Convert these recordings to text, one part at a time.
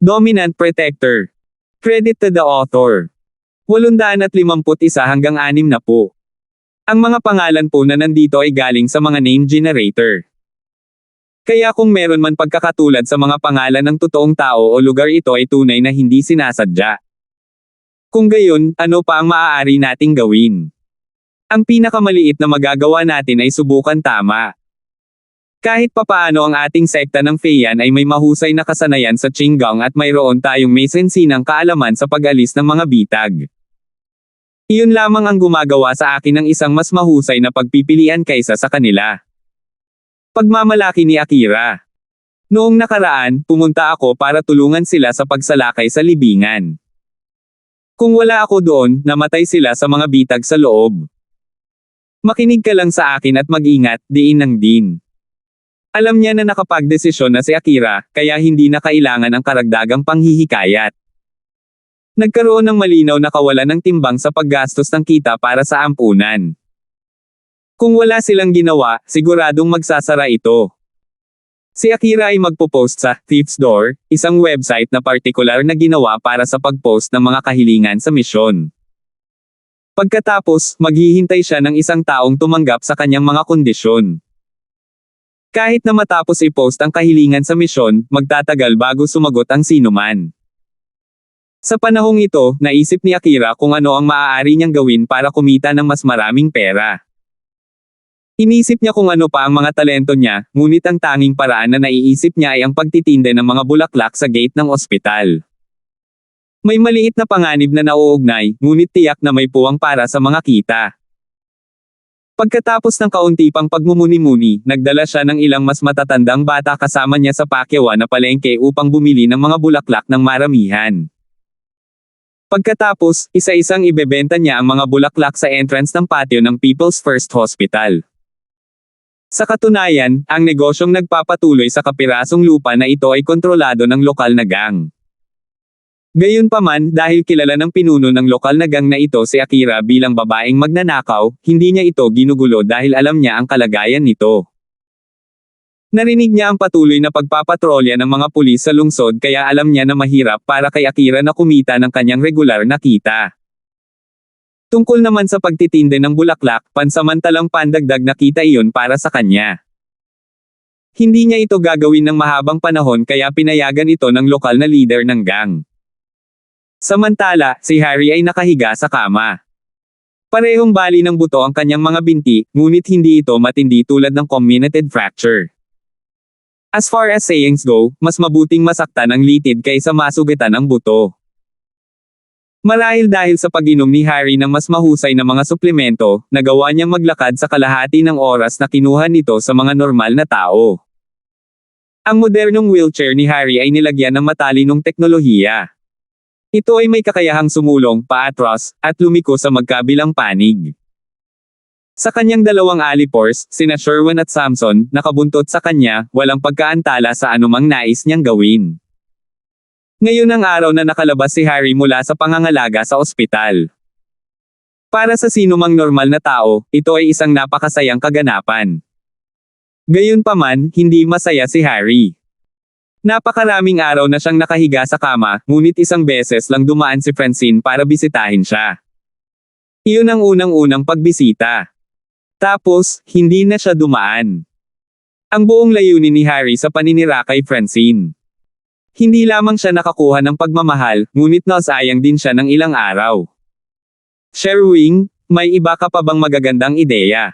Dominant Protector. Credit to the author. 851 hanggang 60. Ang mga pangalan po na nandito ay galing sa mga name generator. Kaya kung meron man pagkakatulad sa mga pangalan ng totoong tao o lugar, ito ay tunay na hindi sinasadya. Kung gayon, ano pa ang maaari nating gawin? Ang pinakamaliit na magagawa natin ay subukan tama. Kahit papaano ang ating sekta ng Feiyan ay may mahusay na kasanayan sa Qigong at mayroon tayong may sensinang kaalaman sa pag-alis ng mga bitag. Iyon lamang ang gumagawa sa akin ng isang mas mahusay na pagpipilian kaysa sa kanila. Pagmamalaki ni Akira. Noong nakaraan, pumunta ako para tulungan sila sa pagsalakay sa libingan. Kung wala ako doon, namatay sila sa mga bitag sa loob. Makinig ka lang sa akin at mag-ingat, diin ng din. Alam niya na nakapagdesisyon na si Akira, kaya hindi na kailangan ang karagdagang panghihikayat. Nagkaroon ng malinaw na kawalan ng timbang sa paggastos ng kita para sa ampunan. Kung wala silang ginawa, siguradong magsasara ito. Si Akira ay magpo-post sa Thief's Door, isang website na partikular na ginawa para sa pag-post ng mga kahilingan sa misyon. Pagkatapos, maghihintay siya ng isang taong tumanggap sa kanyang mga kondisyon. Kahit na matapos i-post ang kahilingan sa misyon, magtatagal bago sumagot ang sinuman. Sa panahong ito, naisip ni Akira kung ano ang maaari niyang gawin para kumita ng mas maraming pera. Inisip niya kung ano pa ang mga talento niya, ngunit ang tanging paraan na naiisip niya ay ang pagtitinde ng mga bulaklak sa gate ng ospital. May maliit na panganib na nauugnay, ngunit tiyak na may puwang para sa mga kita. Pagkatapos ng kaunti pang pagmumuni-muni, nagdala siya ng ilang mas matatandang bata kasama niya sa pakyawan na palengke upang bumili ng mga bulaklak ng maramihan. Pagkatapos, isa-isang ibebenta niya ang mga bulaklak sa entrance ng patio ng People's First Hospital. Sa katunayan, ang negosyong nagpapatuloy sa kapirasong lupa na ito ay kontrolado ng lokal na gang. Gayunpaman, dahil kilala ng pinuno ng lokal na gang na ito si Akira bilang babaeng magnanakaw, hindi niya ito ginugulo dahil alam niya ang kalagayan nito. Narinig niya ang patuloy na pagpapatrolya ng mga pulis sa lungsod kaya alam niya na mahirap para kay Akira na kumita ng kanyang regular na kita. Tungkol naman sa pagtitinde ng bulaklak, pansamantalang pandagdag na kita iyon para sa kanya. Hindi niya ito gagawin ng mahabang panahon kaya pinayagan ito ng lokal na leader ng gang. Samantala, si Harry ay nakahiga sa kama. Parehong bali ng buto ang kanyang mga binti, ngunit hindi ito matindi tulad ng comminuted fracture. As far as sayings go, mas mabuting masaktan ang litid kaysa masugitan ang buto. Marahil dahil sa pag-inom ni Harry ng mas mahusay na mga suplemento, nagawa niyang maglakad sa kalahati ng oras na kinuha nito sa mga normal na tao. Ang modernong wheelchair ni Harry ay nilagyan ng matalinong teknolohiya. Ito ay may kakayahang sumulong, paatras, at lumiko sa magkabilang panig. Sa kanyang dalawang alipores, sina Sherwin at Samson, nakabuntot sa kanya, walang pagkaantala sa anumang nais niyang gawin. Ngayon ang araw na nakalabas si Harry mula sa pangangalaga sa ospital. Para sa sinumang normal na tao, ito ay isang napakasayang kaganapan. Gayunpaman, hindi masaya si Harry. Napakaraming araw na siyang nakahiga sa kama, ngunit isang beses lang dumaan si Francine para bisitahin siya. Iyon ang unang-unang pagbisita. Tapos, hindi na siya dumaan. Ang buong layunin ni Harry sa paninira kay Francine. Hindi lamang siya nakakuha ng pagmamahal, ngunit nasayang din siya ng ilang araw. Sherwin, may iba ka pa bang magagandang ideya?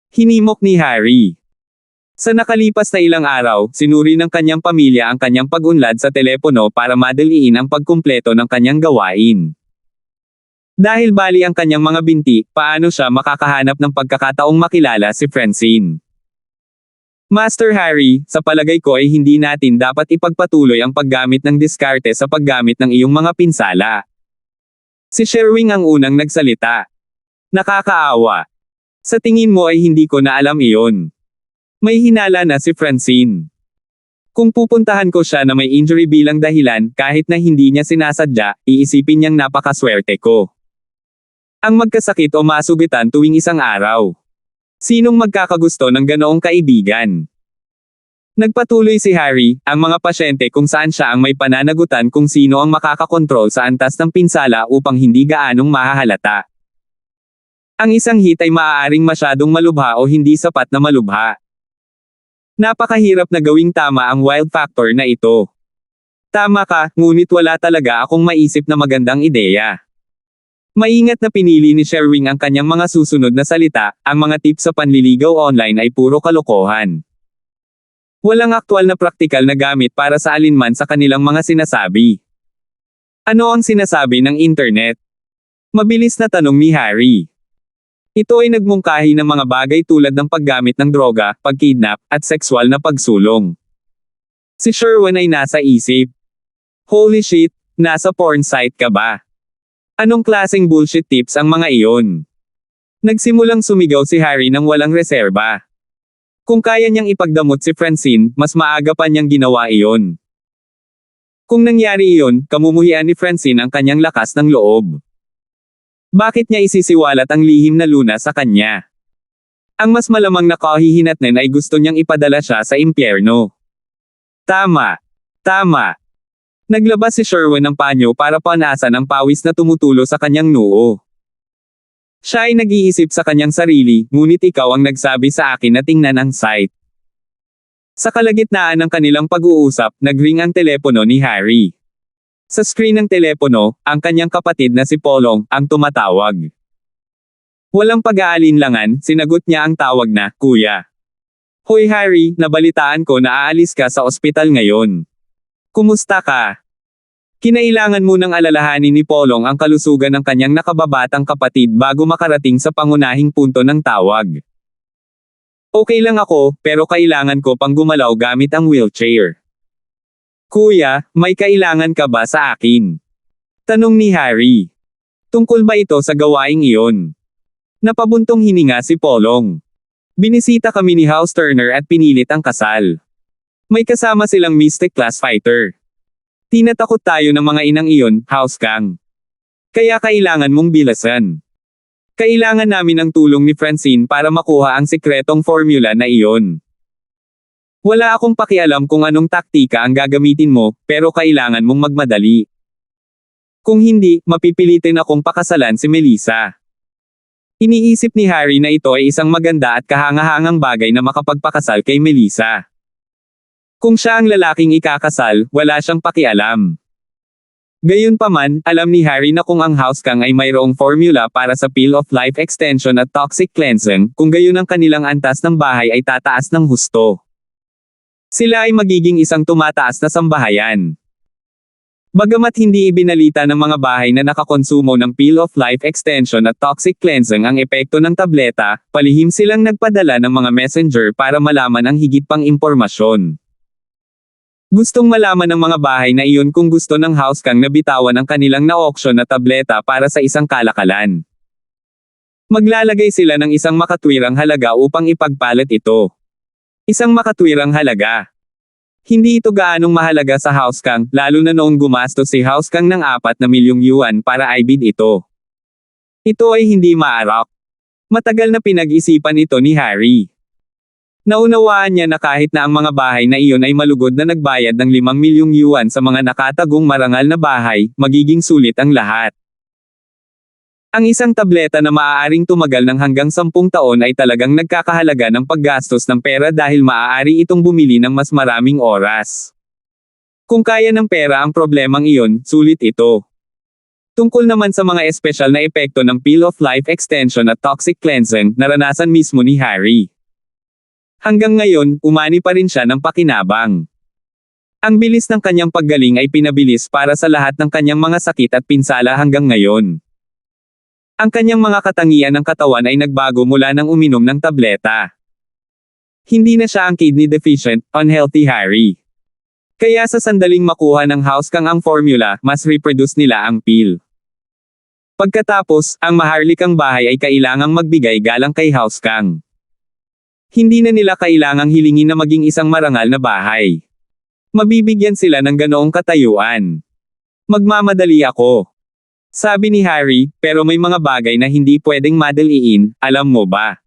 Hinimok ni Harry. Sa nakalipas na ilang araw, sinuri ng kanyang pamilya ang kanyang pag-unlad sa telepono para madaliin ang pagkumpleto ng kanyang gawain. Dahil bali ang kanyang mga binti, paano siya makakahanap ng pagkakataong makilala si Francine? Master Harry, sa palagay ko ay hindi natin dapat ipagpatuloy ang paggamit ng diskarte sa paggamit ng iyong mga pinsala. Si Sherwin ang unang nagsalita. Nakakaawa. Sa tingin mo ay hindi ko na alam iyon. May hinala na si Francine. Kung pupuntahan ko siya na may injury bilang dahilan, kahit na hindi niya sinasadya, iisipin niyang napakaswerte ko. Ang magkasakit o masugitan tuwing isang araw. Sinong magkakagusto ng ganoong kaibigan? Nagpatuloy si Harry, ang mga pasyente kung saan siya ang may pananagutan kung sino ang makakakontrol sa antas ng pinsala upang hindi gaanong mahahalata. Ang isang hit ay maaaring masyadong malubha o hindi sapat na malubha. Napakahirap na gawing tama ang wild factor na ito. Tama ka, ngunit wala talaga akong maisip na magandang ideya. Maingat na pinili ni Sherwin ang kanyang mga susunod na salita, ang mga tips sa panliligaw online ay puro kalokohan. Walang aktwal na praktikal na gamit para sa alinman sa kanilang mga sinasabi. Ano ang sinasabi ng internet? Mabilis na tanong ni Harry. Ito ay nagmungkahi ng mga bagay tulad ng paggamit ng droga, pagkidnap, at sexual na pagsulong. Si Sherwin ay nasa isip. Holy shit, nasa porn site ka ba? Anong klaseng bullshit tips ang mga iyon? Nagsimulang sumigaw si Harry nang walang reserba. Kung kaya niyang ipagdamot si Francine, mas maaga pa niyang ginawa iyon. Kung nangyari iyon, kamumuhian ni Francine ang kanyang lakas ng loob. Bakit niya isisiwalat ang lihim na Luna sa kanya? Ang mas malamang na kahihinatnan ay gusto niyang ipadala siya sa impyerno. Tama. Tama. Naglabas si Sherwin ng panyo para panasan ang pawis na tumutulo sa kanyang noo. Siya ay nag-iisip sa kanyang sarili, ngunit ikaw ang nagsabi sa akin na tingnan ang site. Sa kalagitnaan ng kanilang pag-uusap, nagring ang telepono ni Harry. Sa screen ng telepono, ang kanyang kapatid na si Polong, ang tumatawag. Walang pag-aalinlangan, sinagot niya ang tawag na, Kuya. Hoy Harry, nabalitaan ko na aalis ka sa ospital ngayon. Kumusta ka? Kinailangan munang alalahanin ni Polong ang kalusugan ng kanyang nakababatang kapatid bago makarating sa pangunahing punto ng tawag. Okay lang ako, pero kailangan ko pang gumalaw gamit ang wheelchair. Kuya, may kailangan ka ba sa akin? Tanong ni Harry. Tungkol ba ito sa gawaing iyon? Napabuntong hininga si Polong. Binisita kami ni House Turner at pinilit ang kasal. May kasama silang Mystic Class Fighter. Tinatakot tayo ng mga inang iyon, House Kang. Kaya kailangan mong bilasan. Kailangan namin ng tulong ni Francine para makuha ang sikretong formula na iyon. Wala akong pakialam kung anong taktika ang gagamitin mo, pero kailangan mong magmadali. Kung hindi, mapipilitin akong pakasalan si Melissa. Iniisip ni Harry na ito ay isang maganda at kahangahangang bagay na makapagpakasal kay Melissa. Kung siya ang lalaking ikakasal, wala siyang pakialam. Gayunpaman, alam ni Harry na kung ang House Kang ay mayroong formula para sa Pill of Life Extension at Toxic Cleansing, kung gayon ang kanilang antas ng bahay ay tataas ng husto. Sila ay magiging isang tumataas na sambahayan. Bagamat hindi ibinalita ng mga bahay na nakakonsumo ng Pill of Life Extension at Toxic Cleansing ang epekto ng tableta, palihim silang nagpadala ng mga messenger para malaman ang higit pang impormasyon. Gustong malaman ng mga bahay na iyon kung gusto ng House Kang na bitawan ang kanilang na-auction na tableta para sa isang kalakalan. Maglalagay sila ng isang makatwirang halaga upang ipagpalit ito. Isang makatwirang halaga. Hindi ito gaanong mahalaga sa House Kang, lalo na noong gumastos si House Kang ng 4 na milyong yuan para ibid ito. Ito ay hindi maarak. Matagal na pinag-isipan ito ni Harry. Naunawaan niya na kahit na ang mga bahay na iyon ay malugod na nagbayad ng 5 milyong yuan sa mga nakatagong marangal na bahay, magiging sulit ang lahat. Ang isang tableta na maaaring tumagal ng hanggang 10 taon ay talagang nagkakahalaga ng paggastos ng pera dahil maaari itong bumili ng mas maraming oras. Kung kaya ng pera ang problemang iyon, sulit ito. Tungkol naman sa mga espesyal na epekto ng Pill of Life Extension at Toxic Cleansing, naranasan mismo ni Harry. Hanggang ngayon, umani pa rin siya ng pakinabang. Ang bilis ng kanyang paggaling ay pinabilis para sa lahat ng kanyang mga sakit at pinsala hanggang ngayon. Ang kanyang mga katangian ng katawan ay nagbago mula nang uminom ng tableta. Hindi na siya ang kidney deficient, unhealthy Harry. Kaya sa sandaling makuha ng House Kang ang formula, mas reproduce nila ang pill. Pagkatapos, ang maharlikang bahay ay kailangang magbigay galang kay House Kang. Hindi na nila kailangang hilingin na maging isang marangal na bahay. Mabibigyan sila ng ganoong katayuan. Magmamadali ako. Sabi ni Harry, pero may mga bagay na hindi pwedeng madaliin, alam mo ba?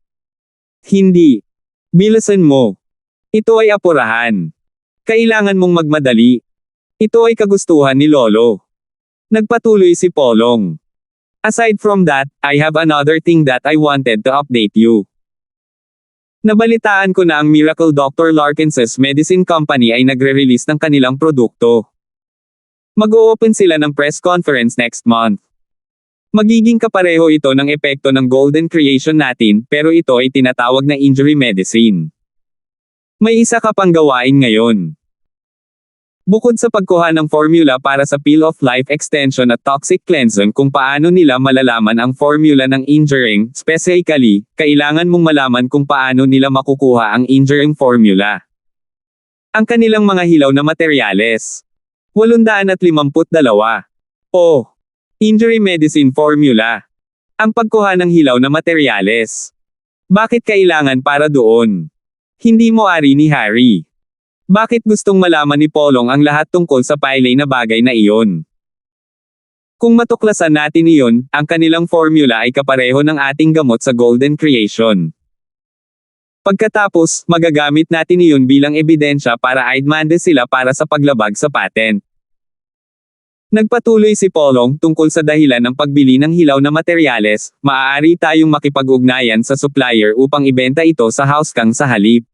Hindi. Bilasan mo. Ito ay apurahan. Kailangan mong magmadali. Ito ay kagustuhan ni Lolo. Nagpatuloy si Polong. Aside from that, I have another thing that I wanted to update you. Nabalitaan ko na ang Miracle Dr. Larkins' Medicine Company ay nagre-release ng kanilang produkto. Mag-o-open sila ng press conference next month. Magiging kapareho ito ng epekto ng golden creation natin, pero ito ay tinatawag na injury medicine. May isa ka pang gawain ngayon. Bukod sa pagkuha ng formula para sa Peel of Life Extension at Toxic Cleansing, kung paano nila malalaman ang formula ng injuring, specifically, kailangan mong malaman kung paano nila makukuha ang injuring formula. Ang kanilang mga hilaw na materyales. 852. O. Injury Medicine Formula. Ang pagkuha ng hilaw na materyales. Bakit kailangan para doon? Hindi mo ari ni Harry. Bakit gustong malaman ni Polong ang lahat tungkol sa paylay na bagay na iyon? Kung matuklasan natin iyon, ang kanilang formula ay kapareho ng ating gamot sa Golden Creation. Pagkatapos, magagamit natin iyon bilang ebidensya para aidmande sila para sa paglabag sa patent. Nagpatuloy si Polong tungkol sa dahilan ng pagbili ng hilaw na materyales, maaari tayong makipag-ugnayan sa supplier upang ibenta ito sa house kang sa halip.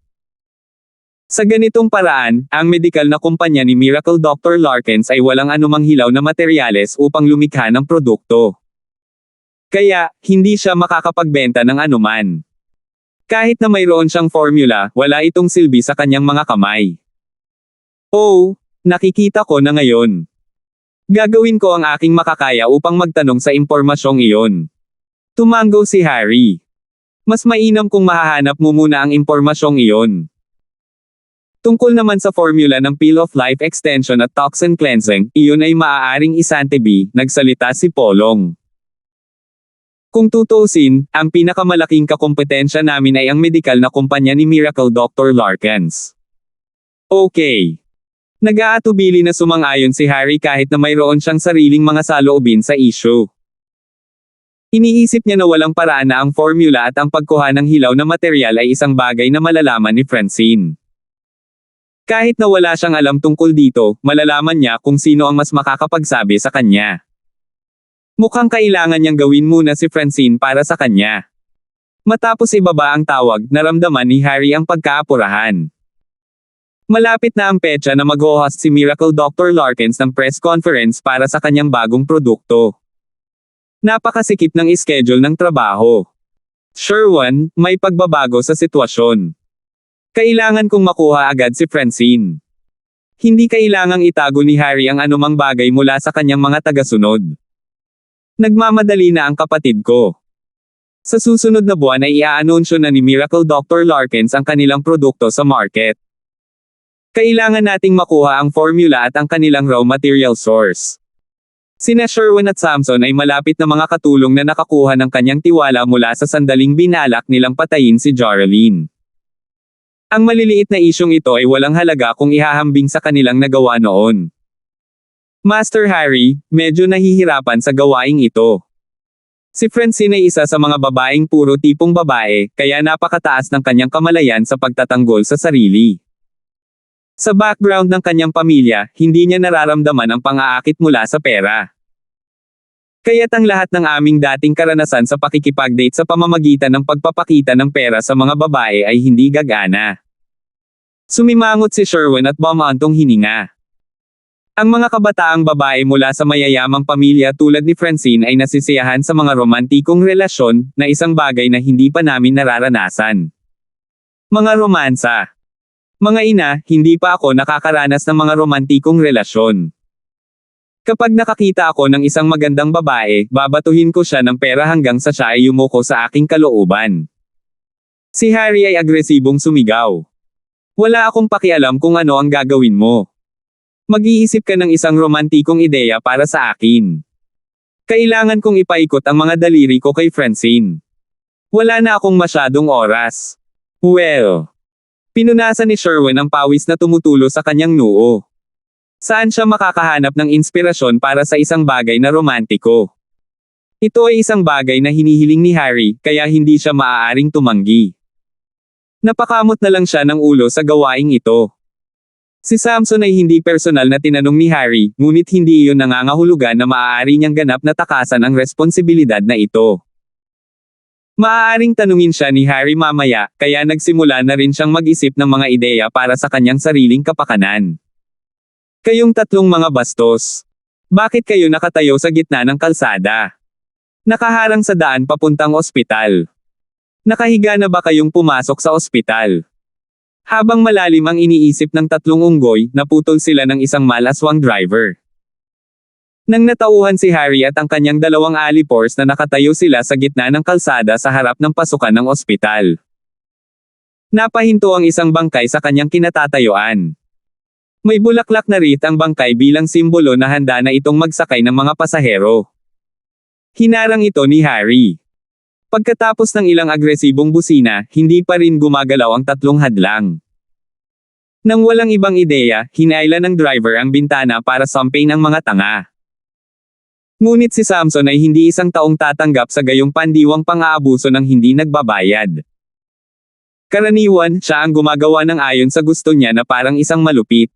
Sa ganitong paraan, ang medikal na kumpanya ni Miracle Dr. Larkins ay walang anumang hilaw na materyales upang lumikha ng produkto. Kaya, hindi siya makakapagbenta ng anuman. Kahit na mayroon siyang formula, wala itong silbi sa kanyang mga kamay. Oh, nakikita ko na ngayon. Gagawin ko ang aking makakaya upang magtanong sa impormasyong iyon. Tumango si Harry. Mas mainam kung mahahanap mo muna ang impormasyong iyon. Tungkol naman sa formula ng Peel of Life Extension at Toxin Cleansing, iyon ay maaaring isantabi, nagsalita si Polong. Kung tutuusin, ang pinakamalaking kakompetensya namin ay ang medikal na kumpanya ni Miracle Dr. Larkins. Okay. Nag-aatubili na sumang-ayon si Harry kahit na mayroon siyang sariling mga saloobin sa issue. Iniisip niya na walang paraan na ang formula at ang pagkuha ng hilaw na material ay isang bagay na malalaman ni Francine. Kahit na wala siyang alam tungkol dito, malalaman niya kung sino ang mas makakapagsabi sa kanya. Mukhang kailangan niyang gawin muna si Francine para sa kanya. Matapos ibaba ang tawag, naramdaman ni Harry ang pagkaapurahan. Malapit na ang petsa na mag-host si Miracle Dr. Larkins ng press conference para sa kanyang bagong produkto. Napakasikip ng schedule ng trabaho. Sherwan, may pagbabago sa sitwasyon. Kailangan kong makuha agad si Francine. Hindi kailangang itago ni Harry ang anumang bagay mula sa kanyang mga tagasunod. Nagmamadali na ang kapatid ko. Sa susunod na buwan ay i-aanunsyo na ni Miracle Dr. Larkins ang kanilang produkto sa market. Kailangan nating makuha ang formula at ang kanilang raw material source. Sina Sherwan at Samson ay malapit na mga katulong na nakakuha ng kanyang tiwala mula sa sandaling binalak nilang patayin si Jaralyn. Ang maliliit na isyong ito ay walang halaga kung ihahambing sa kanilang nagawa noon. Master Harry, medyo nahihirapan sa gawaing ito. Si Francine ay isa sa mga babaeng puro tipong babae, kaya napakataas ng kanyang kamalayan sa pagtatanggol sa sarili. Sa background ng kanyang pamilya, hindi niya nararamdaman ang pang-aakit mula sa pera. Kaya't ang lahat ng aming dating karanasan sa pakikipag-date sa pamamagitan ng pagpapakita ng pera sa mga babae ay hindi gagana. Sumimangot si Sherwan at bumantong hininga. Ang mga kabataang babae mula sa mayayamang pamilya tulad ni Francine ay nasisiyahan sa mga romantikong relasyon, na isang bagay na hindi pa namin nararanasan. Mga romansa. Mga ina, hindi pa ako nakakaranas ng mga romantikong relasyon. Kapag nakakita ako ng isang magandang babae, babatuhin ko siya ng pera hanggang sa siya ay yumuko sa aking kalooban. Si Harry ay agresibong sumigaw. Wala akong pakialam kung ano ang gagawin mo. Mag-iisip ka ng isang romantikong ideya para sa akin. Kailangan kong ipaikot ang mga daliri ko kay Francine. Wala na akong masyadong oras. Well. Pinunasan ni Sherwan ang pawis na tumutulo sa kanyang noo. Saan siya makakahanap ng inspirasyon para sa isang bagay na romantiko? Ito ay isang bagay na hinihiling ni Harry, kaya hindi siya maaaring tumanggi. Napakamot na lang siya ng ulo sa gawaing ito. Si Samson ay hindi personal na tinanong ni Harry, ngunit hindi iyon nangangahulugan na maaari niyang ganap na takasan ang responsibilidad na ito. Maaaring tanungin siya ni Harry mamaya, kaya nagsimula na rin siyang mag-isip ng mga ideya para sa kanyang sariling kapakanan. Kayong tatlong mga bastos. Bakit kayo nakatayo sa gitna ng kalsada? Nakaharang sa daan papuntang ospital. Nakahiga na ba kayong pumasok sa ospital? Habang malalim ang iniisip ng tatlong unggoy, naputol sila ng isang malaswang driver. Nang natauhan si Harry at ang kanyang dalawang alipors na nakatayo sila sa gitna ng kalsada sa harap ng pasukan ng ospital. Napahinto ang isang bangkay sa kanyang kinatatayuan. May bulaklak na wreath ang bangkay bilang simbolo na handa na itong magsakay ng mga pasahero. Hinarang ito ni Harry. Pagkatapos ng ilang agresibong busina, hindi pa rin gumagalaw ang tatlong hadlang. Nang walang ibang ideya, hinayla ng driver ang bintana para sampay ng mga tanga. Ngunit si Samson ay hindi isang taong tatanggap sa gayong pandiwang pang-aabuso ng hindi nagbabayad. Karaniwan, siya ang gumagawa ng ayon sa gusto niya na parang isang malupit.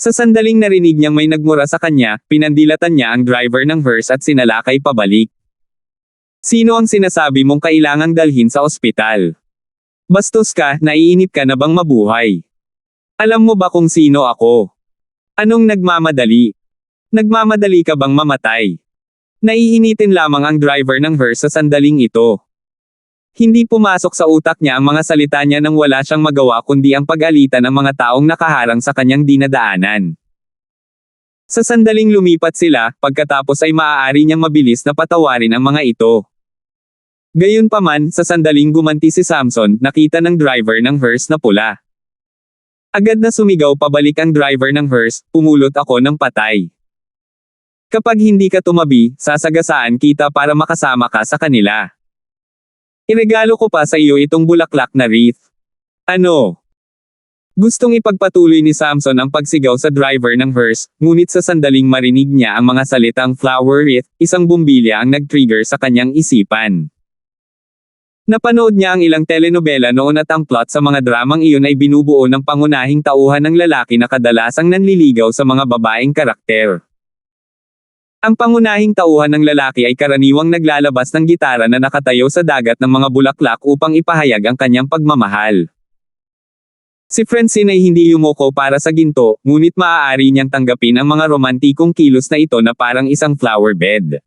Sa sandaling narinig niyang may nagmura sa kanya, pinandilatan niya ang driver ng hearse at sinalakay pabalik. Sino ang sinasabi mong kailangang dalhin sa ospital? Bastos ka, naiinip ka na bang mabuhay? Alam mo ba kung sino ako? Anong nagmamadali? Nagmamadali ka bang mamatay? Naiinitin lamang ang driver ng hearse sa sandaling ito. Hindi pumasok sa utak niya ang mga salita niya nang wala siyang magawa kundi ang pag-alitan ng mga taong nakaharang sa kanyang dinadaanan. Sa sandaling lumipat sila, pagkatapos ay maaari niyang mabilis na patawarin ang mga ito. Gayunpaman, sa sandaling gumanti si Samson, nakita ng driver ng hearse na pula. Agad na sumigaw pabalik ang driver ng hearse, pumulot ako ng patay. Kapag hindi ka tumabi, sasagasaan kita para makasama ka sa kanila. Iregalo ko pa sa iyo itong bulaklak na wreath. Ano? Gustong ipagpatuloy ni Samson ang pagsigaw sa driver ng hearse, ngunit sa sandaling marinig niya ang mga salitang flower wreath, isang bumbilya ang nag-trigger sa kanyang isipan. Napanood niya ang ilang telenovela noon at ang plot sa mga dramang iyon ay binubuo ng pangunahing tauhan ng lalaki na kadalasang nanliligaw sa mga babaeng karakter. Ang pangunahing tauhan ng lalaki ay karaniwang naglalabas ng gitara na nakatayo sa dagat ng mga bulaklak upang ipahayag ang kanyang pagmamahal. Si Francine ay hindi yumuko para sa ginto, ngunit maaari niyang tanggapin ang mga romantikong kilos na ito na parang isang flower bed.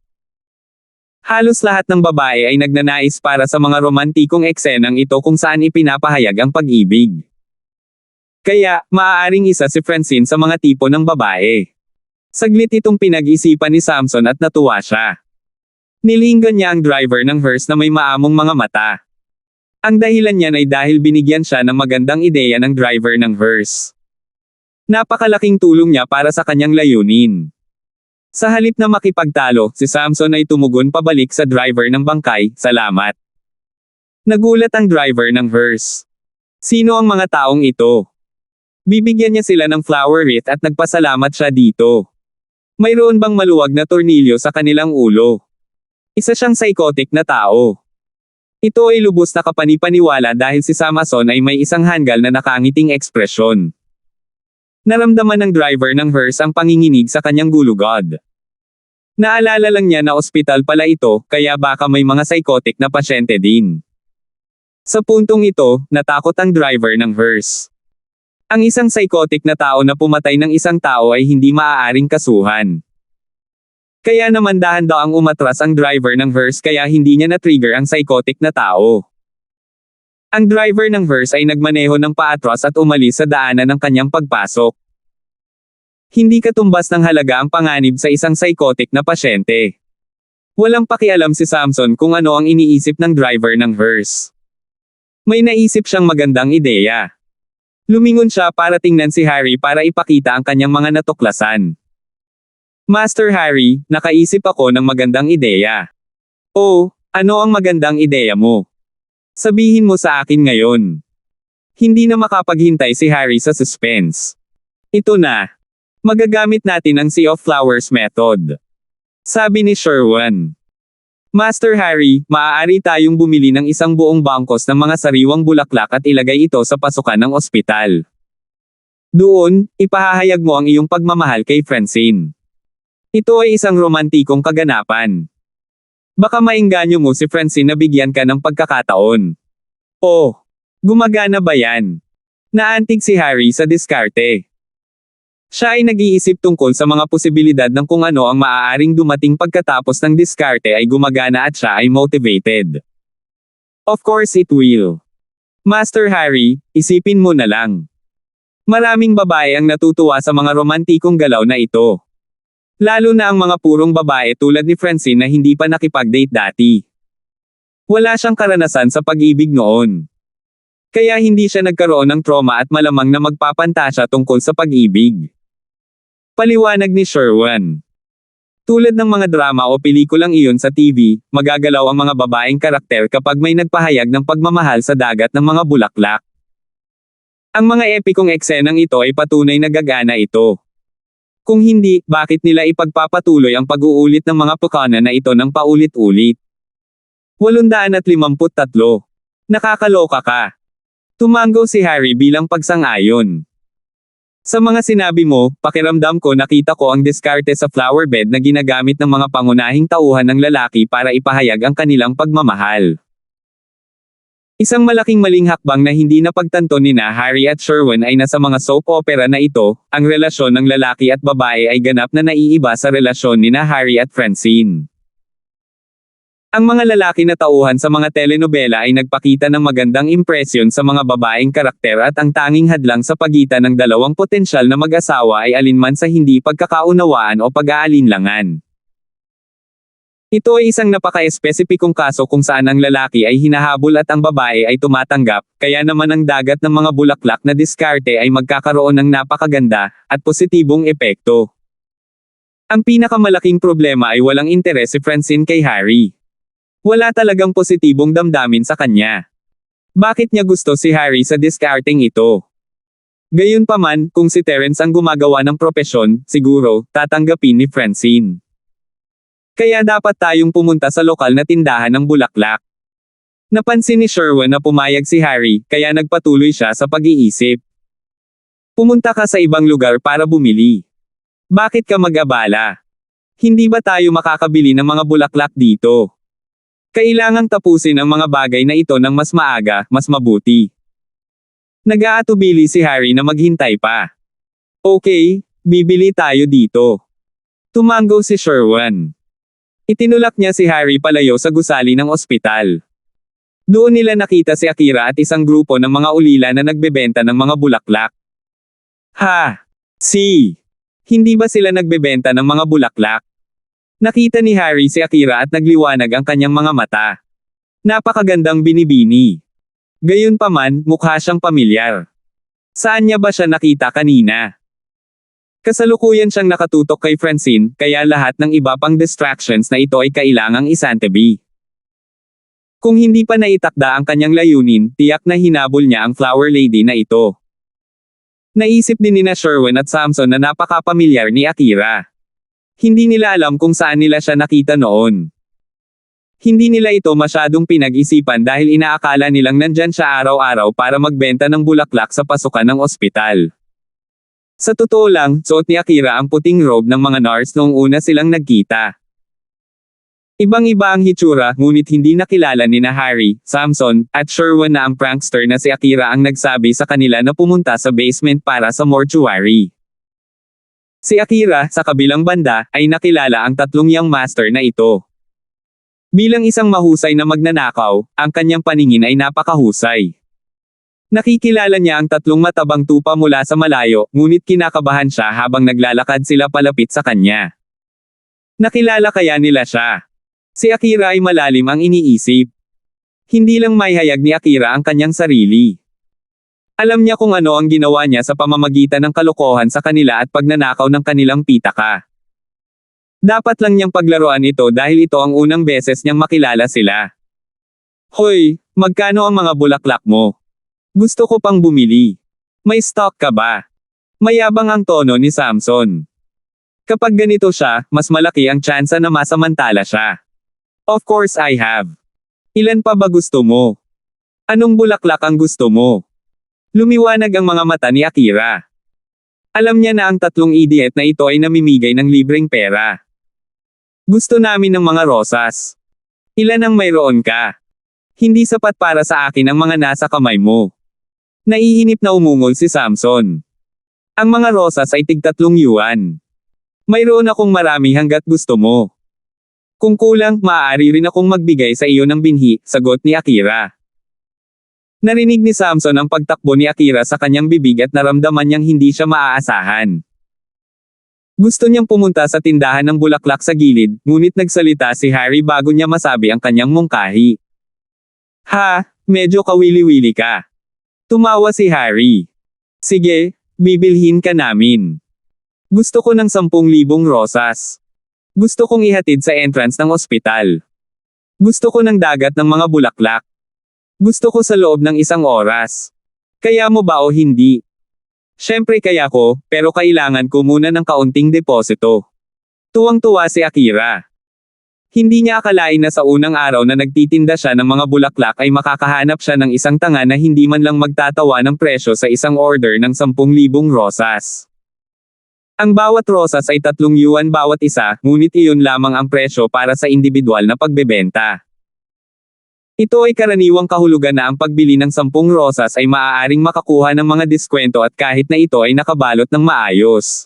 Halos lahat ng babae ay nagnanais para sa mga romantikong eksenang ito kung saan ipinapahayag ang pag-ibig. Kaya, maaaring isa si Francine sa mga tipo ng babae. Saglit itong pinag-isipan ni Samson at natuwa siya. Nilinggan niya ang driver ng hearse na may maamong mga mata. Ang dahilan niyan ay dahil binigyan siya ng magandang ideya ng driver ng hearse. Napakalaking tulong niya para sa kanyang layunin. Sa halip na makipagtalo, si Samson ay tumugon pabalik sa driver ng bangkay, salamat. Nagulat ang driver ng hearse. Sino ang mga taong ito? Bibigyan niya sila ng flower wreath at nagpasalamat siya dito. Mayroon bang maluwag na tornilyo sa kanilang ulo? Isa siyang psychotic na tao. Ito ay lubos na kapanipaniwala dahil si Samson ay may isang hanggal na nakangiting ekspresyon. Naramdaman ng driver ng hearse ang panginginig sa kanyang gulugod. Naalala lang niya na ospital pala ito, kaya baka may mga psychotic na pasyente din. Sa puntong ito, natakot ang driver ng hearse. Ang isang psychotic na tao na pumatay ng isang tao ay hindi maaaring kasuhan. Kaya naman dahan-daang umatras ang driver ng hearse kaya hindi niya na-trigger ang psychotic na tao. Ang driver ng hearse ay nagmaneho ng paatras at umalis sa daanan ng kanyang pagpasok. Hindi katumbas ng halaga ang panganib sa isang psychotic na pasyente. Walang pakialam si Samson kung ano ang iniisip ng driver ng hearse. May naisip siyang magandang ideya. Lumingon siya para tingnan si Harry para ipakita ang kanyang mga natuklasan. Master Harry, nakaisip ako ng magandang ideya. Oh, ano ang magandang ideya mo? Sabihin mo sa akin ngayon. Hindi na makapaghintay si Harry sa suspense. Ito na. Magagamit natin ang Sea of Flowers method. Sabi ni Sherwan. Master Harry, maaari tayong bumili ng isang buong bangkos ng mga sariwang bulaklak at ilagay ito sa pasukan ng ospital. Doon, ipahahayag mo ang iyong pagmamahal kay Francine. Ito ay isang romantikong kaganapan. Baka maengganyo mo si Francine na bigyan ka ng pagkakataon. Oh, gumagana ba yan? Naantig si Harry sa diskarte. Siya ay nag-iisip tungkol sa mga posibilidad ng kung ano ang maaaring dumating pagkatapos ng diskarte ay gumagana at siya ay motivated. Of course it will. Master Harry, isipin mo na lang. Maraming babae ang natutuwa sa mga romantikong galaw na ito. Lalo na ang mga purong babae tulad ni Francine na hindi pa nakipag-date dati. Wala siyang karanasan sa pag-ibig noon. Kaya hindi siya nagkaroon ng trauma at malamang na magpapanta siya tungkol sa pag-ibig. Paliwanag ni Sherwin. Tulad ng mga drama o pelikulang iyon sa TV, magagalaw ang mga babaeng karakter kapag may nagpahayag ng pagmamahal sa dagat ng mga bulaklak. Ang mga epikong eksenang ito ay patunay na gagana ito. Kung hindi, bakit nila ipagpapatuloy ang pag-uulit ng mga pukana na ito ng paulit-ulit? 853. Nakakaloka ka. Tumango si Harry bilang pagsang-ayon. Sa mga sinabi mo, pakiramdam ko nakita ko ang diskarte sa flower bed na ginagamit ng mga pangunahing tauhan ng lalaki para ipahayag ang kanilang pagmamahal. Isang malaking maling hakbang na hindi napagtanto nina Harry at Sherwin ay nasa mga soap opera na ito, ang relasyon ng lalaki at babae ay ganap na naiiba sa relasyon nina Harry at Francine. Ang mga lalaki na tauhan sa mga telenovela ay nagpakita ng magandang impresyon sa mga babaeng karakter at ang tanging hadlang sa pagitan ng dalawang potensyal na mag-asawa ay alinman sa hindi pagkakaunawaan o pag-aalinlangan. Ito ay isang napaka-espesipikong kaso kung saan ang lalaki ay hinahabol at ang babae ay tumatanggap, kaya naman ang dagat ng mga bulaklak na diskarte ay magkakaroon ng napakaganda at positibong epekto. Ang pinakamalaking problema ay walang interes si Francine kay Harry. Wala talagang positibong damdamin sa kanya. Bakit niya gusto si Harry sa diskarteng ito? Gayunpaman, kung si Terence ang gumagawa ng propesyon, siguro, tatanggapin ni Francine. Kaya dapat tayong pumunta sa lokal na tindahan ng bulaklak. Napansin ni Sherwin na pumayag si Harry, kaya nagpatuloy siya sa pag-iisip. Pumunta ka sa ibang lugar para bumili. Bakit ka mag-abala? Hindi ba tayo makakabili ng mga bulaklak dito? Kailangang tapusin ang mga bagay na ito ng mas maaga, mas mabuti. Nag-aatubili si Harry na maghintay pa. Okay, bibili tayo dito. Tumango si Sherwin. Itinulak niya si Harry palayo sa gusali ng ospital. Doon nila nakita si Akira at isang grupo ng mga ulila na nagbebenta ng mga bulaklak. Ha! Hindi ba sila nagbebenta ng mga bulaklak? Nakita ni Harry si Akira at nagliwanag ang kanyang mga mata. Napakagandang binibini. Gayunpaman, mukha siyang pamilyar. Saan niya ba siya nakita kanina? Kasalukuyan siyang nakatutok kay Francine, kaya lahat ng iba pang distractions na ito ay kailangang isantabi. Kung hindi pa naitakda ang kanyang layunin, tiyak na hinabol niya ang flower lady na ito. Naisip din nina Sherwin at Samson na napakapamilyar ni Akira. Hindi nila alam kung saan nila siya nakita noon. Hindi nila ito masyadong pinag-isipan dahil inaakala nilang nandyan siya araw-araw para magbenta ng bulaklak sa pasukan ng ospital. Sa totoo lang, suot ni Akira ang puting robe ng mga nurse noong una silang nagkita. Ibang-iba ang hitsura, ngunit hindi nakilala nina Harry, Samson, at Sherwin na ang prankster na si Akira ang nagsabi sa kanila na pumunta sa basement para sa mortuary. Si Akira, sa kabilang banda, ay nakilala ang tatlong young master na ito. Bilang isang mahusay na magnanakaw, ang kanyang paningin ay napakahusay. Nakikilala niya ang tatlong matabang tupa mula sa malayo, ngunit kinakabahan siya habang naglalakad sila palapit sa kanya. Nakilala kaya nila siya? Si Akira ay malalim ang iniisip. Hindi lang maihayag ni Akira ang kanyang sarili. Alam niya kung ano ang ginawa niya sa pamamagitan ng kalokohan sa kanila at pagnanakaw ng kanilang pitaka. Dapat lang niyang paglaruan ito dahil ito ang unang beses niyang makilala sila. Hoy, magkano ang mga bulaklak mo? Gusto ko pang bumili. May stock ka ba? Mayabang ang tono ni Samson. Kapag ganito siya, mas malaki ang tsansa na masamantala siya. Of course I have. Ilan pa ba gusto mo? Anong bulaklak ang gusto mo? Lumiwanag ang mga mata ni Akira. Alam niya na ang tatlong idiot na ito ay namimigay ng libreng pera. Gusto namin ng mga rosas. Ilan ang mayroon ka? Hindi sapat para sa akin ang mga nasa kamay mo. Naiinip na umungol si Samson. Ang mga rosas ay tig-3 yuan. Mayroon akong marami hanggat gusto mo. Kung kulang, maaari rin akong magbigay sa iyo ng binhi, sagot ni Akira. Narinig ni Samson ang pagtakbo ni Akira sa kanyang bibig at naramdaman niyang hindi siya maaasahan. Gusto niyang pumunta sa tindahan ng bulaklak sa gilid, ngunit nagsalita si Harry bago niya masabi ang kanyang mungkahi. Ha, medyo kawili-wili ka. Tumawa si Harry. Sige, bibilhin ka namin. Gusto ko ng 10,000 rosas. Gusto kong ihatid sa entrance ng ospital. Gusto ko ng dagat ng mga bulaklak. Gusto ko sa loob ng 1 oras. Kaya mo ba o hindi? Siyempre kaya ko, pero kailangan ko muna ng kaunting deposito. Tuwang-tuwa si Akira. Hindi niya akalain na sa unang araw na nagtitinda siya ng mga bulaklak ay makakahanap siya ng isang tanga na hindi man lang magtatawa ng presyo sa isang order ng 10,000 rosas. Ang bawat rosas ay 3 yuan bawat isa, ngunit iyon lamang ang presyo para sa individual na pagbebenta. Ito ay karaniwang kahulugan na ang pagbili ng 10 rosas ay maaaring makakuha ng mga diskwento at kahit na ito ay nakabalot ng maayos.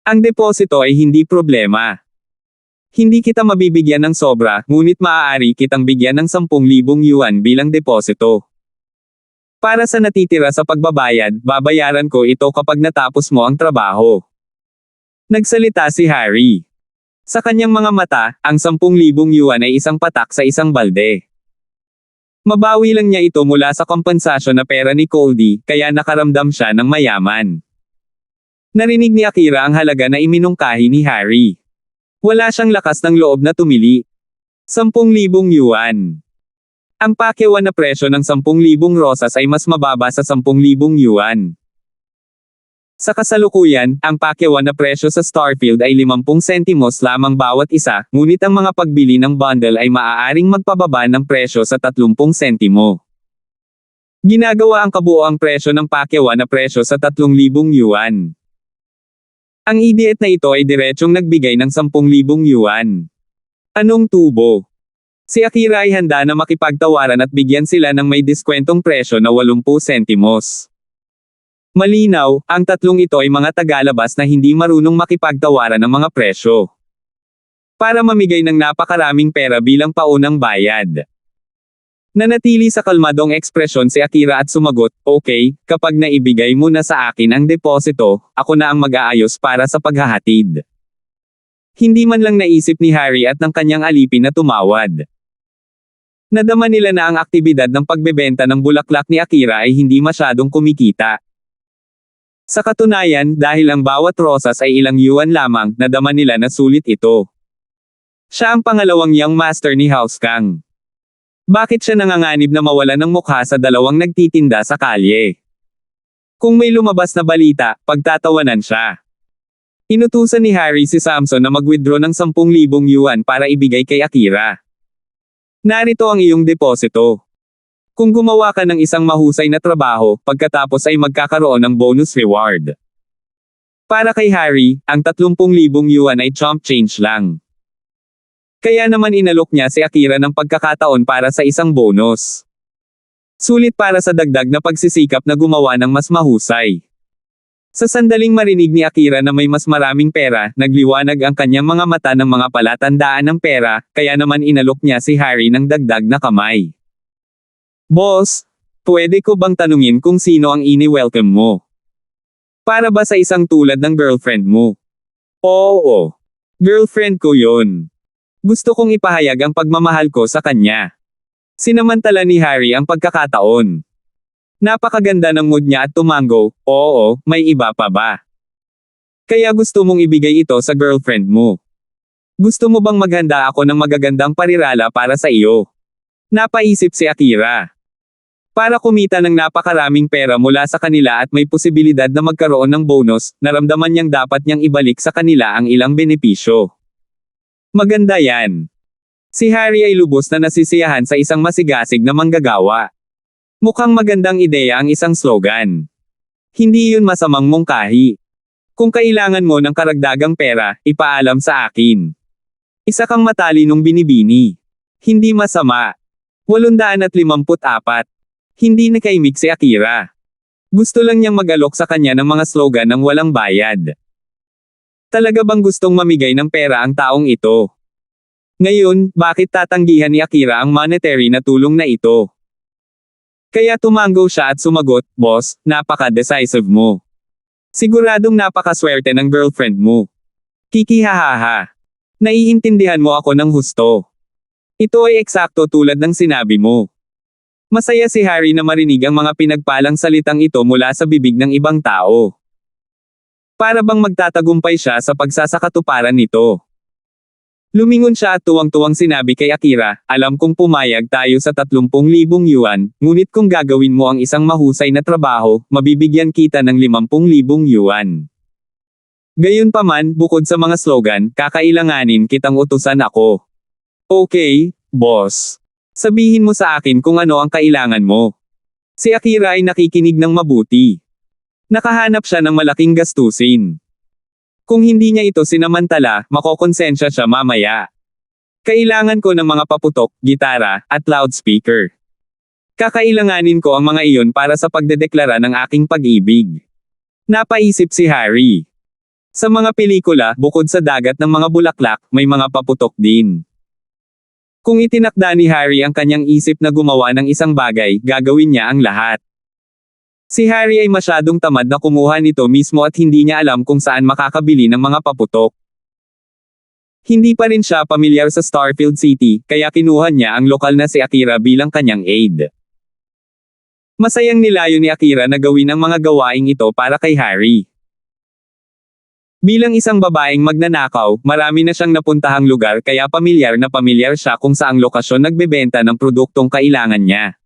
Ang deposito ay hindi problema. Hindi kita mabibigyan ng sobra, ngunit maaari kitang bigyan ng 10,000 yuan bilang deposito. Para sa natitira sa pagbabayad, babayaran ko ito kapag natapos mo ang trabaho. Nagsalita si Harry. Sa kanyang mga mata, ang 10,000 yuan ay isang patak sa isang balde. Mabawi lang niya ito mula sa kompensasyon na pera ni Goldie, kaya nakaramdam siya ng mayaman. Narinig ni Akira ang halaga na iminungkahi ni Harry. Wala siyang lakas ng loob na tumili. 10,000 yuan. Ang pakyawan na presyo ng 10,000 rosas ay mas mababa sa 10,000 yuan. Sa kasalukuyan, ang pakyawan na presyo sa Starfield ay 50 sentimos lamang bawat isa, ngunit ang mga pagbili ng bundle ay maaaring magpababa ng presyo sa 30 sentimo. Ginagawa ang kabuoang presyo ng pakyawan na presyo sa 3,000 yuan. Ang idiot na ito ay diretsyong nagbigay ng 10,000 yuan. Anong tubo? Si Akira ay handa na makipagtawaran at bigyan sila ng may diskwentong presyo na 80 sentimos. Malinaw, ang tatlong ito ay mga tagalabas na hindi marunong makipagtawaran ng mga presyo. Para mamigay ng napakaraming pera bilang paunang bayad. Nanatili sa kalmadong ekspresyon si Akira at sumagot, okay, kapag naibigay mo na sa akin ang deposito, ako na ang mag-aayos para sa paghahatid. Hindi man lang naisip ni Harry at ng kanyang alipin na tumawad. Nadama nila na ang aktibidad ng pagbebenta ng bulaklak ni Akira ay hindi masyadong kumikita. Sa katunayan, dahil ang bawat rosas ay ilang yuan lamang, nadama nila na sulit ito. Siya ang pangalawang young master ni House Kang. Bakit siya nanganganib na mawala ng mukha sa dalawang nagtitinda sa kalye? Kung may lumabas na balita, pagtatawanan siya. Inutusan ni Harry si Samson na mag-withdraw ng 10,000 yuan para ibigay kay Akira. Narito ang iyong deposito. Kung gumawa ka ng isang mahusay na trabaho, pagkatapos ay magkakaroon ng bonus reward. Para kay Harry, ang 30,000 yuan ay chump change lang. Kaya naman inalok niya si Akira ng pagkakataon para sa isang bonus. Sulit para sa dagdag na pagsisikap na gumawa ng mas mahusay. Sa sandaling marinig ni Akira na may mas maraming pera, nagliwanag ang kanyang mga mata ng mga palatandaan ng pera, kaya naman inalok niya si Harry ng dagdag na kamay. Boss, pwede ko bang tanungin kung sino ang ini-welcome mo? Para ba sa isang tulad ng girlfriend mo? Oo. Girlfriend ko yon. Gusto kong ipahayag ang pagmamahal ko sa kanya. Sinamantala ni Harry ang pagkakataon. Napakaganda ng mood niya at tumango, oo, may iba pa ba? Kaya gusto mong ibigay ito sa girlfriend mo. Gusto mo bang maghanda ako ng magagandang parirala para sa iyo? Napaisip si Akira. Para kumita ng napakaraming pera mula sa kanila at may posibilidad na magkaroon ng bonus, naramdaman niyang dapat niyang ibalik sa kanila ang ilang benepisyo. Maganda yan. Si Harry ay lubos na nasisiyahan sa isang masigasig na manggagawa. Mukhang magandang ideya ang isang slogan. Hindi yun masamang mungkahi. Kung kailangan mo ng karagdagang pera, ipaalam sa akin. Isa kang matalinong binibini. Hindi masama. 854. Hindi nakaimik si Akira. Gusto lang niyang mag-alok sa kanya ng mga slogan ng walang bayad. Talaga bang gustong mamigay ng pera ang taong ito? Ngayon, bakit tatanggihan ni Akira ang monetary na tulong na ito? Kaya tumango siya at sumagot, "Boss, napaka-decisive mo. Siguradong napakaswerte ng girlfriend mo. Kikihahaha. Naiintindihan mo ako ng husto. Ito ay eksakto tulad ng sinabi mo." Masaya si Harry na marinig ang mga pinagpalang salitang ito mula sa bibig ng ibang tao. Para bang magtatagumpay siya sa pagsasakatuparan nito. Lumingon siya at tuwang-tuwang sinabi kay Akira, "Alam kong pumayag tayo sa 30,000 yuan, ngunit kung gagawin mo ang isang mahusay na trabaho, mabibigyan kita ng 50,000 yuan. Gayunpaman, bukod sa mga slogan, kakailanganin kitang utusan ako." "Okay, boss. Sabihin mo sa akin kung ano ang kailangan mo." Si Akira ay nakikinig ng mabuti. Nakahanap siya ng malaking gastusin. Kung hindi niya ito sinamantala, makokonsensya siya mamaya. "Kailangan ko ng mga paputok, gitara, at loudspeaker. Kakailanganin ko ang mga iyon para sa pagdedeklara ng aking pag-ibig." Napaisip si Harry. Sa mga pelikula, bukod sa dagat ng mga bulaklak, may mga paputok din. Kung itinakda ni Harry ang kanyang isip na gumawa ng isang bagay, gagawin niya ang lahat. Si Harry ay masyadong tamad na kumuha nito mismo at hindi niya alam kung saan makakabili ng mga paputok. Hindi pa rin siya pamilyar sa Starfield City, kaya kinuha niya ang lokal na si Akira bilang kanyang aide. Masayang nilayo ni Akira na gawin ang mga gawaing ito para kay Harry. Bilang isang babaeng magnanakaw, marami na siyang napuntahang lugar kaya pamilyar na pamilyar siya kung saang lokasyon nagbebenta ng produktong kailangan niya.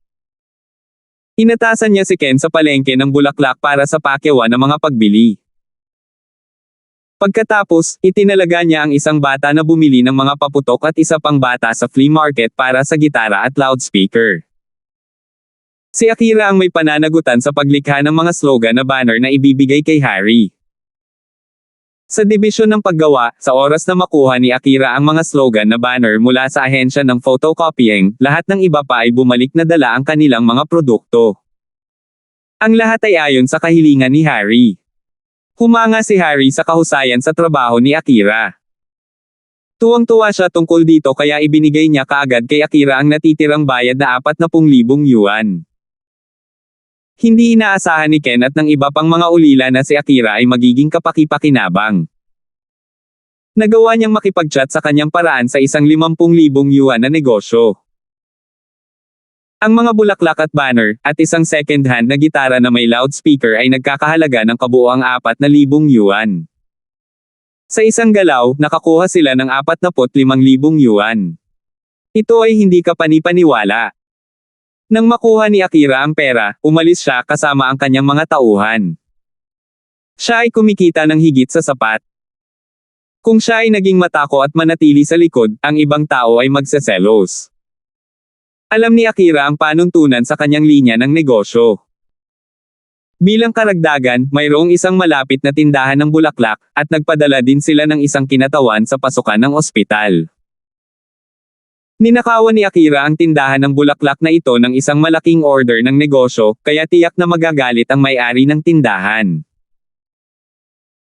Inatasan niya si Ken sa palengke ng bulaklak para sa pakyawan ng mga pagbili. Pagkatapos, itinalaga niya ang isang bata na bumili ng mga paputok at isa pang bata sa flea market para sa gitara at loudspeaker. Si Akira ang may pananagutan sa paglikha ng mga slogan na banner na ibibigay kay Harry. Sa dibisyon ng paggawa, sa oras na makuha ni Akira ang mga slogan na banner mula sa ahensya ng photocopying, lahat ng iba pa ay bumalik na dala ang kanilang mga produkto. Ang lahat ay ayon sa kahilingan ni Harry. Humanga si Harry sa kahusayan sa trabaho ni Akira. Tuwang-tuwa siya tungkol dito kaya ibinigay niya kaagad kay Akira ang natitirang bayad na 40,000 yuan. Hindi inaasahan ni Ken at ng iba pang mga ulila na si Akira ay magiging kapaki-pakinabang. Nagawa niyang makipag-chat sa kanyang paraan sa isang 50,000 yuan na negosyo. Ang mga bulaklak at banner, at isang second-hand na gitara na may loudspeaker ay nagkakahalaga ng kabuoang 4,000 yuan. Sa isang galaw, nakakuha sila ng 45,000 yuan. Ito ay hindi kapani-paniwala. Nang makuha ni Akira ang pera, umalis siya kasama ang kanyang mga tauhan. Siya ay kumikita ng higit sa sapat. Kung siya ay naging matako at manatili sa likod, ang ibang tao ay magseselos. Alam ni Akira ang panuntunan sa kanyang linya ng negosyo. Bilang karagdagan, mayroong isang malapit na tindahan ng bulaklak, at nagpadala din sila ng isang kinatawan sa pasukan ng ospital. Ninakawan ni Akira ang tindahan ng bulaklak na ito ng isang malaking order ng negosyo, kaya tiyak na magagalit ang may-ari ng tindahan.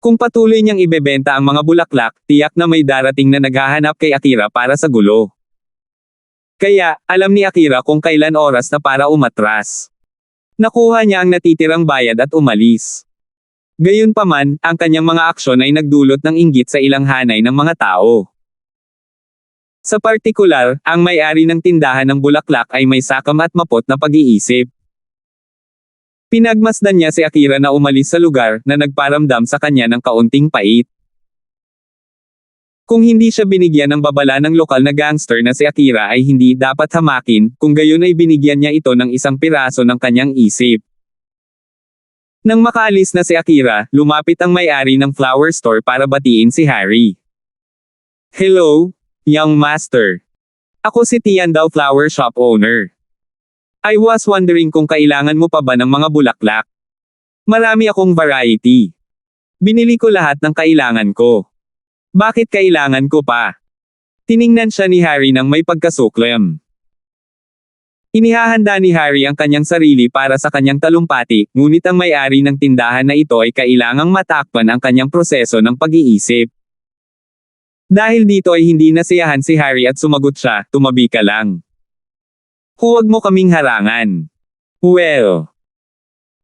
Kung patuloy niyang ibebenta ang mga bulaklak, tiyak na may darating na naghahanap kay Akira para sa gulo. Kaya, alam ni Akira kung kailan oras na para umatras. Nakuha niya ang natitirang bayad at umalis. Gayunpaman, ang kanyang mga aksyon ay nagdulot ng inggit sa ilang hanay ng mga tao. Sa partikular, ang may-ari ng tindahan ng bulaklak ay may sakam at mapot na pag-iisip. Pinagmasdan niya si Akira na umalis sa lugar na nagparamdam sa kanya ng kaunting pait. Kung hindi siya binigyan ng babala ng lokal na gangster na si Akira ay hindi dapat hamakin, kung gayon ay binigyan niya ito ng isang piraso ng kanyang isip. Nang makaalis na si Akira, lumapit ang may-ari ng flower store para batiin si Harry. "Hello, young master. Ako si Tian daw, flower shop owner. I was wondering kung kailangan mo pa ba ng mga bulaklak. Marami akong variety. Binili ko lahat ng kailangan ko. Bakit kailangan ko pa? Tiningnan siya ni Harry nang may pagkasuklem. Inihahanda ni Harry ang kanyang sarili para sa kanyang talumpati, ngunit ang may-ari ng tindahan na ito ay kailangang matakpan ang kanyang proseso ng pag-iisip. Dahil dito ay hindi nasiyahan si Harry at sumagot siya, tumabi ka lang. Huwag mo kaming harangan. Well.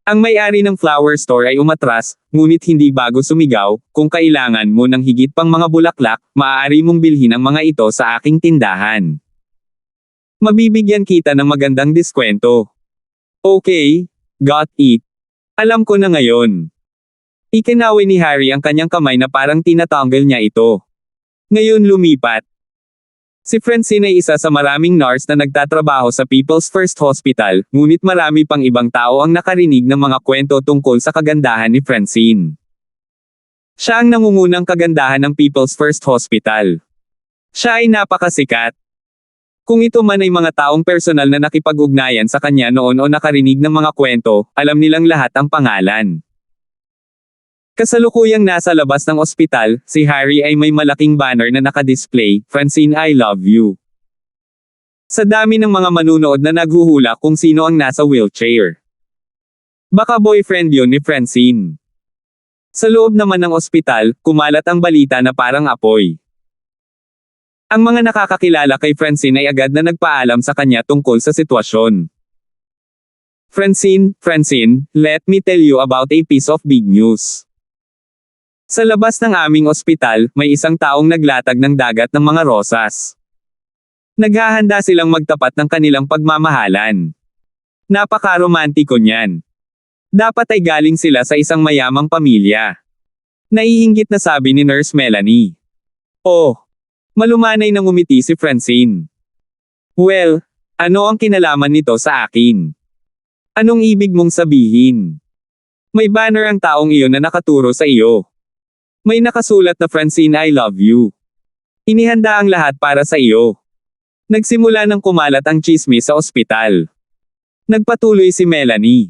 Ang may-ari ng flower store ay umatras, ngunit hindi bago sumigaw, kung kailangan mo ng higit pang mga bulaklak, maaari mong bilhin ang mga ito sa aking tindahan. Mabibigyan kita ng magandang diskwento. Okay, got it. Alam ko na ngayon. Ikinawi ni Harry ang kanyang kamay na parang tinatanggal niya ito. Ngayon lumipat. Si Francine ay isa sa maraming nurse na nagtatrabaho sa People's First Hospital, ngunit marami pang ibang tao ang nakarinig ng mga kwento tungkol sa kagandahan ni Francine. Siya ang nangungunang kagandahan ng People's First Hospital. Siya ay napakasikat. Kung ito man ay mga taong personal na nakipag-ugnayan sa kanya noon o nakarinig ng mga kwento, alam nilang lahat ang pangalan. Kasalukuyang nasa labas ng ospital, si Harry ay may malaking banner na nakadisplay, Francine I love you. Sa dami ng mga manunood na naghuhula kung sino ang nasa wheelchair. Baka boyfriend yun ni Francine. Sa loob naman ng ospital, kumalat ang balita na parang apoy. Ang mga nakakakilala kay Francine ay agad na nagpaalam sa kanya tungkol sa sitwasyon. Francine, let me tell you about a piece of big news. Sa labas ng aming ospital, may isang taong naglatag ng dagat ng mga rosas. Naghahanda silang magtapat ng kanilang pagmamahalan. Napaka-romantiko niyan. Dapat ay galing sila sa isang mayamang pamilya. Naiinggit na sabi ni Nurse Melanie. Oh! Malumanay nang umiti si Francine. Well, ano ang kinalaman nito sa akin? Anong ibig mong sabihin? May banner ang taong iyon na nakaturo sa iyo. May nakasulat na Francine I love you. Inihanda ang lahat para sa iyo. Nagsimula ng kumalat ang tsismis sa ospital. Nagpatuloy si Melanie.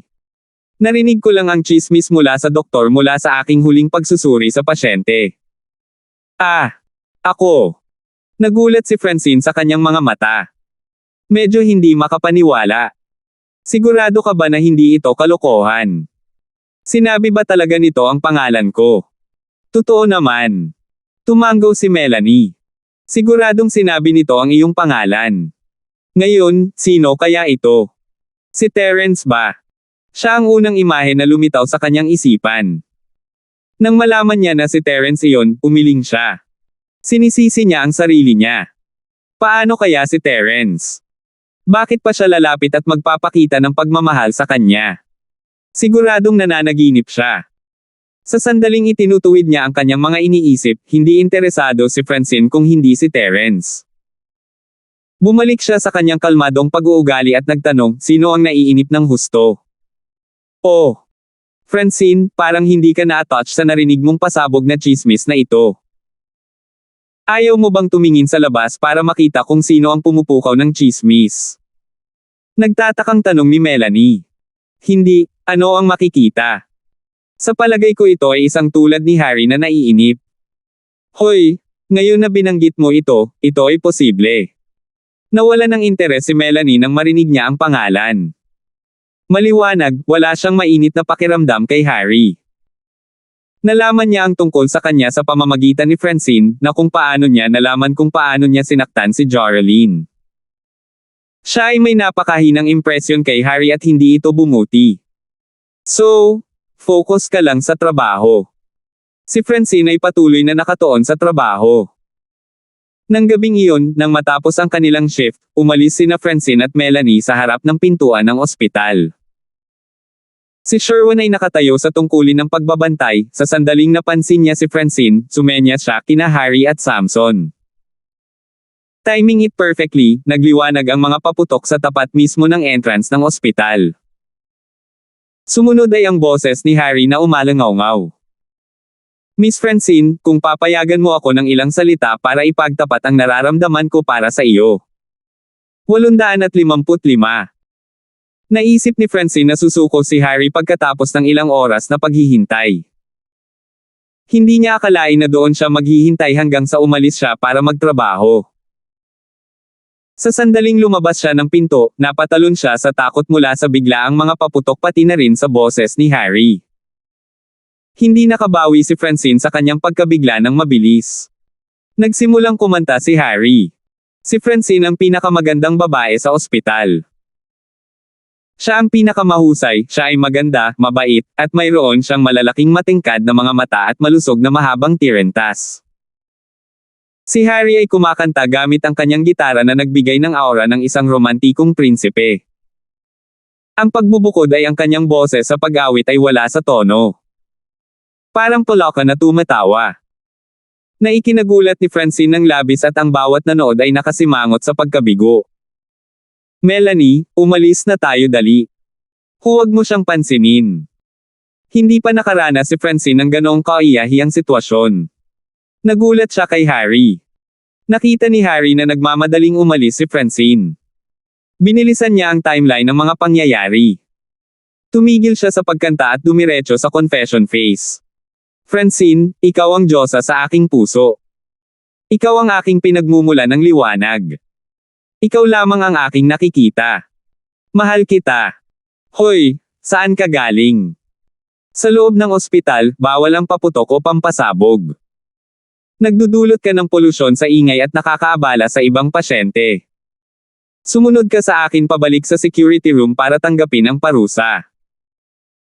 Narinig ko lang ang tsismis mula sa doktor mula sa aking huling pagsusuri sa pasyente. Ako. Nagulat si Francine sa kanyang mga mata. Medyo hindi makapaniwala. Sigurado ka ba na hindi ito kalokohan? Sinabi ba talaga nito ang pangalan ko? Totoo naman. Tumanggaw si Melanie. Siguradong sinabi nito ang iyong pangalan. Ngayon, sino kaya ito? Si Terence ba? Siya ang unang imahe na lumitaw sa kanyang isipan. Nang malaman niya na si Terence iyon, umiling siya. Sinisisi niya ang sarili niya. Paano kaya si Terence? Bakit pa siya lalapit at magpapakita ng pagmamahal sa kanya? Siguradong nananaginip siya. Sa sandaling itinutuwid niya ang kanyang mga iniisip, hindi interesado si Francine kung hindi si Terence. Bumalik siya sa kanyang kalmadong pag-uugali at nagtanong, sino ang naiinip ng husto? Oh! Francine, parang hindi ka na-touch sa narinig mong pasabog na tsismis na ito. Ayaw mo bang tumingin sa labas para makita kung sino ang pumupukaw ng tsismis? Nagtatakang tanong ni Melanie. Hindi, ano ang makikita? Sa palagay ko ito ay isang tulad ni Harry na naiinip. Hoy, ngayon na binanggit mo ito ay posible. Nawala ng interes si Melanie nang marinig niya ang pangalan. Maliwanag, wala siyang mainit na pakiramdam kay Harry. Nalaman niya ang tungkol sa kanya sa pamamagitan ni Francine, na kung paano niya nalaman kung paano niya sinaktan si Joralyn. Siya ay may napakahinang impresyon kay Harry at hindi ito bumuti. So, focus ka lang sa trabaho. Si Francine ay patuloy na nakatuon sa trabaho. Nang gabing iyon, nang matapos ang kanilang shift, umalis sina Francine at Melanie sa harap ng pintuan ng ospital. Si Sherwin ay nakatayo sa tungkulin ng pagbabantay, sa sandaling napansin niya si Francine, sumenya siya kina Harry at Samson. Timing it perfectly, nagliwanag ang mga paputok sa tapat mismo ng entrance ng ospital. Sumunod ay ang boses ni Harry na umalangaw-ngaw. Miss Francine, kung papayagan mo ako ng ilang salita para ipagtapat ang nararamdaman ko para sa iyo. 855. Naisip ni Francine na susuko si Harry pagkatapos ng ilang oras na paghihintay. Hindi niya akalain na doon siya maghihintay hanggang sa umalis siya para magtrabaho. Sa sandaling lumabas siya ng pinto, napatalon siya sa takot mula sa biglaang mga paputok pati na rin sa boses ni Harry. Hindi nakabawi si Francine sa kanyang pagkabigla ng mabilis. Nagsimulang kumanta si Harry. Si Francine ang pinakamagandang babae sa ospital. Siya ang pinakamahusay, siya ay maganda, mabait, at mayroon siyang malalaking matingkad na mga mata at malusog na mahabang tirentas. Si Harry ay kumakanta gamit ang kanyang gitara na nagbigay ng aura ng isang romantikong prinsipe. Ang pagbubukod ay ang kanyang boses sa pag-awit ay wala sa tono. Parang pulaka na tumatawa. Na ikinagulat ni Francine ng labis at ang bawat nanood ay nakasimangot sa pagkabigo. Melanie, umalis na tayo dali. Huwag mo siyang pansinin. Hindi pa nakaranas si Francine ng ganoong kaiyahiyang sitwasyon. Nagulat siya kay Harry. Nakita ni Harry na nagmamadaling umalis si Francine. Binilisan niya ang timeline ng mga pangyayari. Tumigil siya sa pagkanta at dumiretso sa confession phase. Francine, ikaw ang Diyosa sa aking puso. Ikaw ang aking pinagmumula ng liwanag. Ikaw lamang ang aking nakikita. Mahal kita. Hoy, saan ka galing? Sa loob ng ospital, bawal ang paputok o pampasabog. Nagdudulot ka ng polusyon sa ingay at nakakaabala sa ibang pasyente. Sumunod ka sa akin pabalik sa security room para tanggapin ang parusa.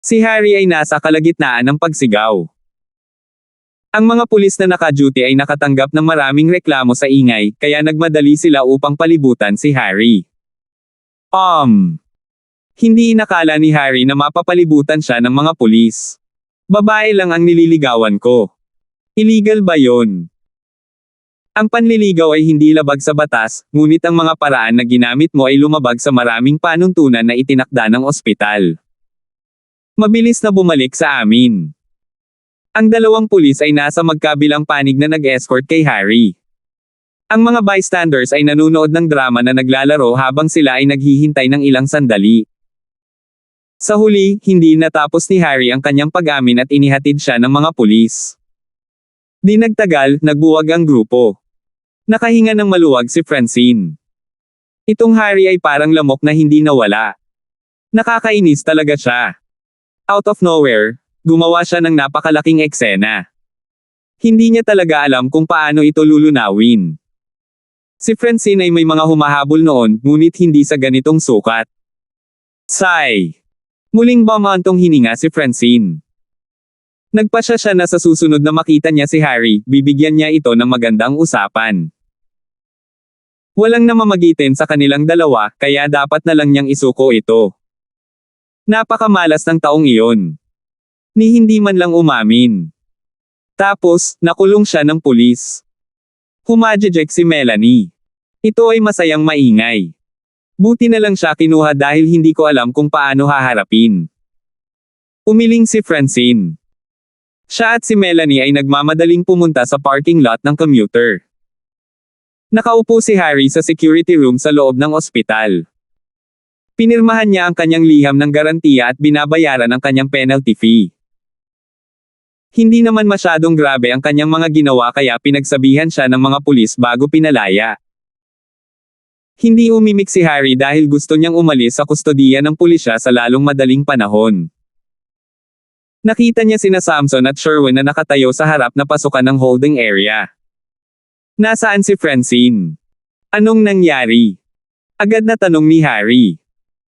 Si Harry ay nasa kalagitnaan ng pagsigaw. Ang mga pulis na naka-duty ay nakatanggap ng maraming reklamo sa ingay, kaya nagmadali sila upang palibutan si Harry. Hindi inakala ni Harry na mapapalibutan siya ng mga pulis. Babae lang ang nililigawan ko. Illegal ba yon? Ang panliligaw ay hindi labag sa batas, ngunit ang mga paraan na ginamit mo ay lumabag sa maraming panuntunan na itinakda ng ospital. Mabilis na bumalik sa amin. Ang dalawang pulis ay nasa magkabilang panig na nag-escort kay Harry. Ang mga bystanders ay nanunood ng drama na naglalaro habang sila ay naghihintay ng ilang sandali. Sa huli, hindi natapos ni Harry ang kanyang pag-amin at inihatid siya ng mga pulis. Di nagtagal, nagbuwag ang grupo. Nakahinga ng maluwag si Francine. Itong Harry ay parang lamok na hindi nawala. Nakakainis talaga siya. Out of nowhere, gumawa siya ng napakalaking eksena. Hindi niya talaga alam kung paano ito lulunawin. Si Francine ay may mga humahabol noon, ngunit hindi sa ganitong sukat. Sigh! Muling bumantong hininga si Francine. Nagpasya siya na sa susunod na makita niya si Harry, bibigyan niya ito ng magandang usapan. Walang namamagitin sa kanilang dalawa, kaya dapat na lang niyang isuko ito. Napakamalas ng taong iyon. Ni hindi man lang umamin. Tapos, nakulong siya ng pulis. Humajejek si Melanie. Ito ay masayang maingay. Buti na lang siya kinuha dahil hindi ko alam kung paano haharapin. Umiling si Francine. Siya at si Melanie ay nagmamadaling pumunta sa parking lot ng commuter. Nakaupo si Harry sa security room sa loob ng ospital. Pinirmahan niya ang kanyang liham ng garantiya at binabayaran ang kanyang penalty fee. Hindi naman masyadong grabe ang kanyang mga ginawa kaya pinagsabihan siya ng mga pulis bago pinalaya. Hindi umimik si Harry dahil gusto niyang umalis sa kustodiya ng pulisya sa lalong madaling panahon. Nakita niya sina Samson at Sherwin na nakatayo sa harap na pasukan ng holding area. Nasaan si Francine? Anong nangyari? Agad na tanong ni Harry.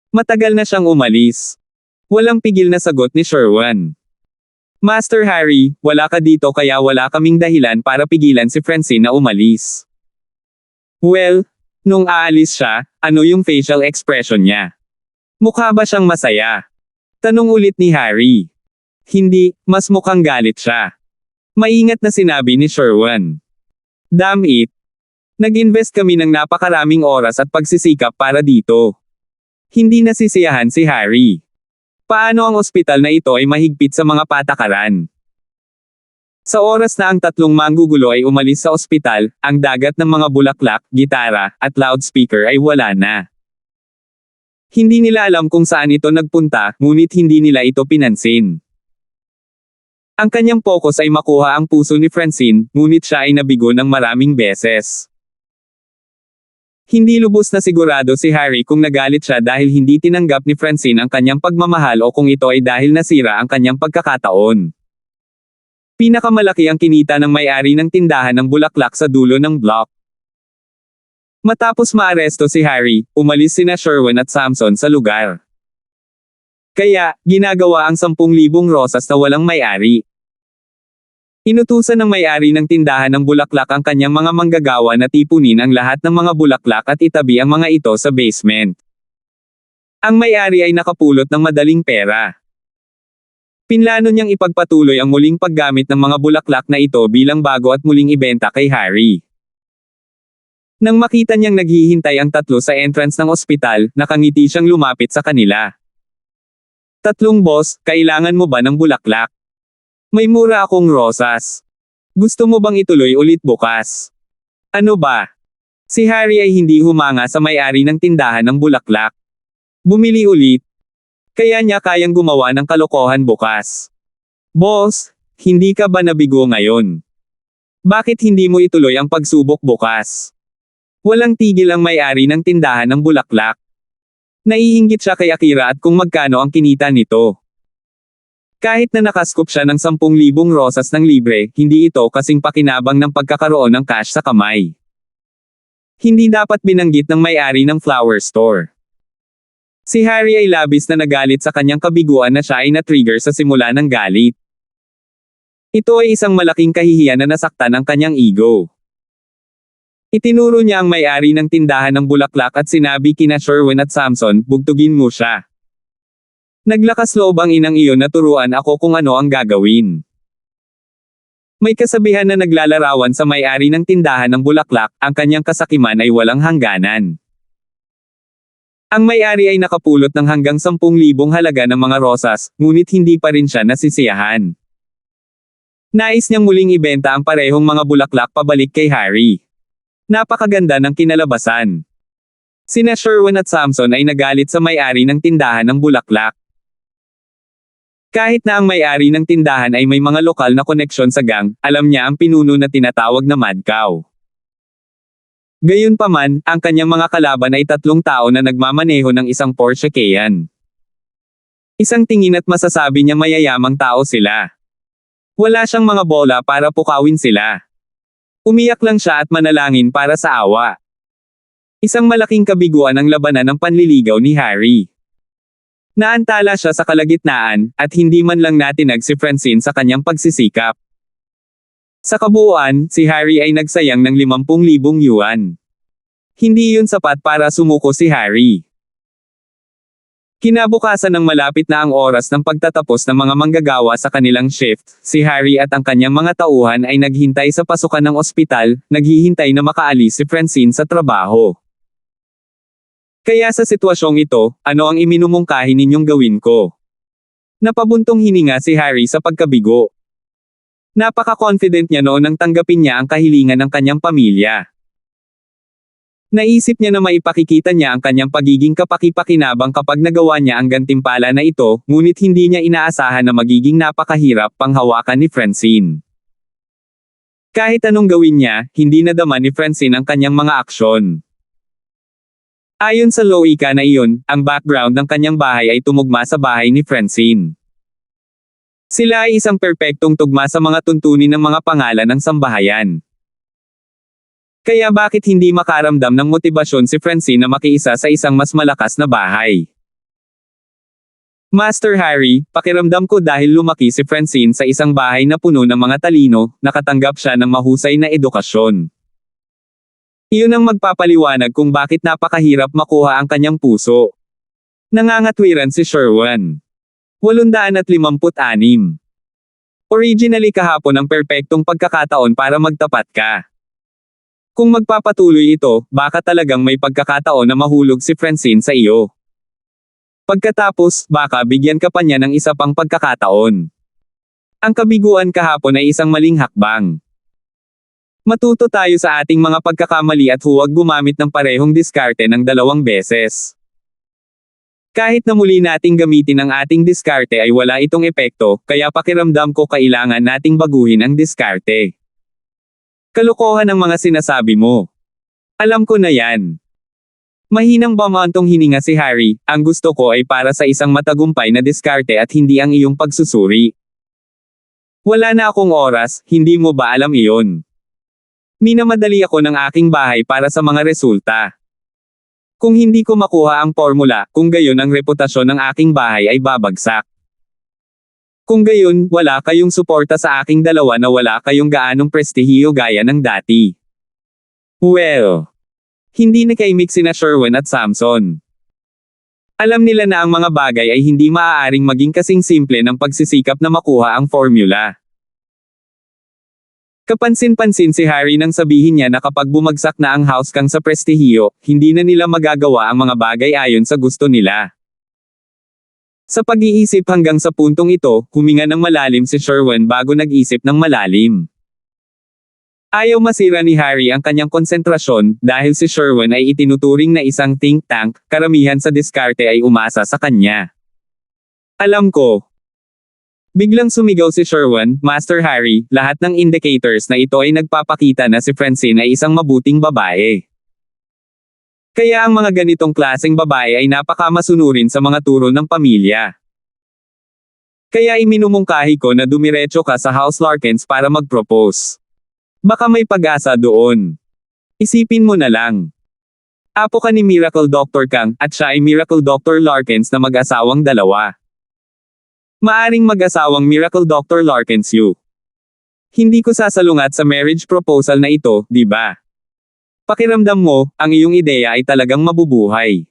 Matagal na siyang umalis. Walang pigil na sagot ni Sherwin. Master Harry, wala ka dito kaya wala kaming dahilan para pigilan si Francine na umalis. Well, nung aalis siya, ano yung facial expression niya? Mukha ba siyang masaya? Tanong ulit ni Harry. Hindi, mas mukhang galit siya. Maingat na sinabi ni Sherwin. Damn it. Nag-invest kami ng napakaraming oras at pagsisikap para dito. Hindi nasisiyahan si Harry. Paano ang ospital na ito ay mahigpit sa mga patakaran? Sa oras na ang tatlong manggugulo ay umalis sa ospital, ang dagat ng mga bulaklak, gitara, at loudspeaker ay wala na. Hindi nila alam kung saan ito nagpunta, ngunit hindi nila ito pinansin. Ang kanyang focus ay makuha ang puso ni Francine, ngunit siya ay nabigo ng maraming beses. Hindi lubos na sigurado si Harry kung nagalit siya dahil hindi tinanggap ni Francine ang kanyang pagmamahal o kung ito ay dahil nasira ang kanyang pagkakataon. Pinakamalaki ang kinita ng may-ari ng tindahan ng bulaklak sa dulo ng block. Matapos maaresto si Harry, umalis sina Sherwin at Samson sa lugar. Kaya, ginagawa ang 10,000 rosas na walang may-ari. Inutusan ng may-ari ng tindahan ng bulaklak ang kanyang mga manggagawa na tipunin ang lahat ng mga bulaklak at itabi ang mga ito sa basement. Ang may-ari ay nakapulot ng madaling pera. Pinlano niyang ipagpatuloy ang muling paggamit ng mga bulaklak na ito bilang bago at muling ibenta kay Harry. Nang makita niyang naghihintay ang tatlo sa entrance ng ospital, nakangiti siyang lumapit sa kanila. "Tatlong boss, kailangan mo ba ng bulaklak? May mura akong rosas. Gusto mo bang ituloy ulit bukas?" Ano ba? Si Harry ay hindi humanga sa may-ari ng tindahan ng bulaklak. Bumili ulit. Kaya niya kayang gumawa ng kalokohan bukas. "Boss, hindi ka ba nabigo ngayon? Bakit hindi mo ituloy ang pagsubok bukas?" Walang tigil ang may-ari ng tindahan ng bulaklak. Naiinggit siya kay Akira at kung magkano ang kinita nito. Kahit na nakaskop siya ng 10,000 rosas ng libre, hindi ito kasing pakinabang ng pagkakaroon ng cash sa kamay. Hindi dapat binanggit ng may-ari ng flower store. Si Harry ay labis na nagalit sa kanyang kabiguan na siya ay na-trigger sa simula ng galit. Ito ay isang malaking kahihiyan na nasaktan ang kanyang ego. Itinuro niya ang may-ari ng tindahan ng bulaklak at sinabi kina Sherwin at Samson, "Bugtugin mo siya." Naglakas loob ang inang iyon na turuan ako kung ano ang gagawin. May kasabihan na naglalarawan sa may-ari ng tindahan ng bulaklak, ang kanyang kasakiman ay walang hangganan. Ang may-ari ay nakapulot ng hanggang 10,000 halaga ng mga rosas, ngunit hindi pa rin siya nasisiyahan. Nais niyang muling ibenta ang parehong mga bulaklak pabalik kay Harry. Napakaganda ng kinalabasan. Sina Sherwin at Samson ay nagalit sa may-ari ng tindahan ng bulaklak. Kahit na ang may-ari ng tindahan ay may mga lokal na koneksyon sa gang, alam niya ang pinuno na tinatawag na Mad Cow. Gayunpaman, ang kanyang mga kalaban ay 3 tao na nagmamaneho ng isang Porsche Cayenne. Isang tingin at masasabi niya mayayamang tao sila. Wala siyang mga bola para pukawin sila. Umiyak lang siya at manalangin para sa awa. Isang malaking kabiguan ang labanan ng panliligaw ni Harry. Naantala siya sa kalagitnaan, at hindi man lang natinag si Francine sa kanyang pagsisikap. Sa kabuuan, si Harry ay nagsayang ng 50,000 yuan. Hindi yun sapat para sumuko si Harry. Kinabukasan ng malapit na ang oras ng pagtatapos ng mga manggagawa sa kanilang shift, si Harry at ang kanyang mga tauhan ay naghintay sa pasukan ng ospital, naghihintay na makaalis si Francine sa trabaho. Kaya sa sitwasyong ito, ano ang iminumungkahi ninyong gawin ko? Napabuntong hininga si Harry sa pagkabigo. Napaka-confident niya noon nang tanggapin niya ang kahilingan ng kanyang pamilya. Naisip niya na maipakikita niya ang kanyang pagiging kapaki-pakinabang kapag nagawa niya ang gantimpala na ito, ngunit hindi niya inaasahan na magiging napakahirap panghawakan ni Francine. Kahit anong gawin niya, hindi nadama ni Francine ang kanyang mga aksyon. Ayon sa loika na iyon, ang background ng kanyang bahay ay tumugma sa bahay ni Francine. Sila ay isang perpektong tugma sa mga tuntunin ng mga pangalan ng sambahayan. Kaya bakit hindi makaramdam ng motibasyon si Francine na makiisa sa isang mas malakas na bahay? Master Harry, pakiramdam ko dahil lumaki si Francine sa isang bahay na puno ng mga talino, nakatanggap siya ng mahusay na edukasyon. Iyon ang magpapaliwanag kung bakit napakahirap makuha ang kanyang puso. Nangangatwiran si Sherwin. 856. Originally kahapon ang perpektong pagkakataon para magtapat ka. Kung magpapatuloy ito, baka talagang may pagkakataon na mahulog si Francine sa iyo. Pagkatapos, baka bigyan ka pa niya ng isa pang pagkakataon. Ang kabiguan kahapon ay isang maling hakbang. Matuto tayo sa ating mga pagkakamali at huwag gumamit ng parehong diskarte ng 2 beses. Kahit na muli nating gamitin ang ating diskarte ay wala itong epekto, kaya pakiramdam ko kailangan nating baguhin ang diskarte. Kalokohan ang mga sinasabi mo. Alam ko na yan. Mahinang bumantong hininga si Harry, ang gusto ko ay para sa isang matagumpay na diskarte at hindi ang iyong pagsusuri. Wala na akong oras, hindi mo ba alam iyon? Minamadali ako ng aking bahay para sa mga resulta. Kung hindi ko makuha ang formula, kung gayon ang reputasyon ng aking bahay ay babagsak. Kung gayon, wala kayong suporta sa aking dalawa na wala kayong gaanong prestihiyo gaya ng dati. Well, hindi nakaimik sina Sherwin at Samson. Alam nila na ang mga bagay ay hindi maaaring maging kasing simple ng pagsisikap na makuha ang formula. Kapansin-pansin si Harry nang sabihin niya na kapag bumagsak na ang house kang sa prestihiyo, hindi na nila magagawa ang mga bagay ayon sa gusto nila. Sa pag-iisip hanggang sa puntong ito, huminga ng malalim si Sherwin bago nag-isip ng malalim. Ayaw masira ni Harry ang kanyang konsentrasyon, dahil si Sherwin ay itinuturing na isang think tank, karamihan sa diskarte ay umasa sa kanya. Alam ko. Biglang sumigaw si Sherwin, Master Harry, lahat ng indicators na ito ay nagpapakita na si Francine ay isang mabuting babae. Kaya ang mga ganitong klaseng babae ay napakamasunurin sa mga turo ng pamilya. Kaya iminumungkahi ko na dumiretso ka sa House Larkins para mag-propose. Baka may pag-asa doon. Isipin mo na lang. Apo ka ni Miracle Dr. Kang, at siya ay Miracle Dr. Larkins na mag-asawang dalawa. Maaring mag-asawang Miracle Dr. Larkins you. Hindi ko sasalungat sa marriage proposal na ito, di ba? Pakiramdam mo, ang iyong ideya ay talagang mabubuhay.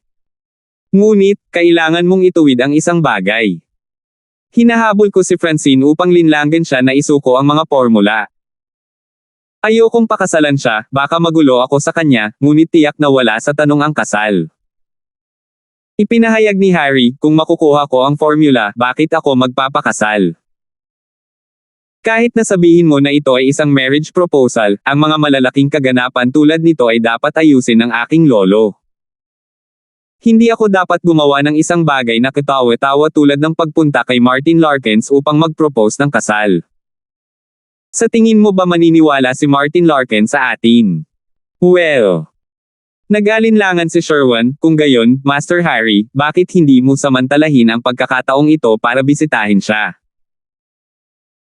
Ngunit, kailangan mong ituwid ang isang bagay. Hinahabol ko si Francine upang linlangan siya na isuko ang mga formula. Ayokong pakasalan siya, baka magulo ako sa kanya, ngunit tiyak na wala sa tanong ang kasal. Ipinahayag ni Harry, kung makukuha ko ang formula, bakit ako magpapakasal? Kahit na sabihin mo na ito ay isang marriage proposal, ang mga malalaking kaganapan tulad nito ay dapat ayusin ng aking lolo. Hindi ako dapat gumawa ng isang bagay na katawa-tawa tulad ng pagpunta kay Martin Larkins upang mag-propose ng kasal. Sa tingin mo ba maniniwala si Martin Larkins sa atin? Well, nag-alinlangan si Sherwin, kung gayon, Master Harry, bakit hindi mo samantalahin ang pagkakataong ito para bisitahin siya?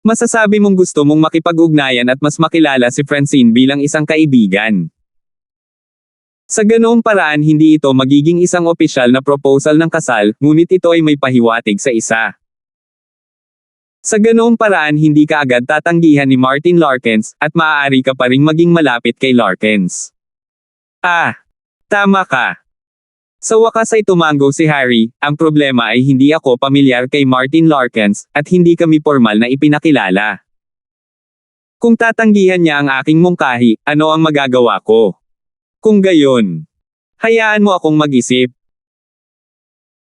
Masasabi mong gusto mong makipag-ugnayan at mas makilala si Francine bilang isang kaibigan. Sa ganoong paraan hindi ito magiging isang opisyal na proposal ng kasal, ngunit ito ay may pahiwatig sa isa. Sa ganoong paraan hindi ka agad tatanggihan ni Martin Larkins, at maaari ka pa ring maging malapit kay Larkins. Ah! Tama ka. Sa wakas ay tumango si Harry, ang problema ay hindi ako pamilyar kay Martin Larkins, at hindi kami formal na ipinakilala. Kung tatanggihan niya ang aking mungkahi, ano ang magagawa ko? Kung gayon, hayaan mo akong mag-isip.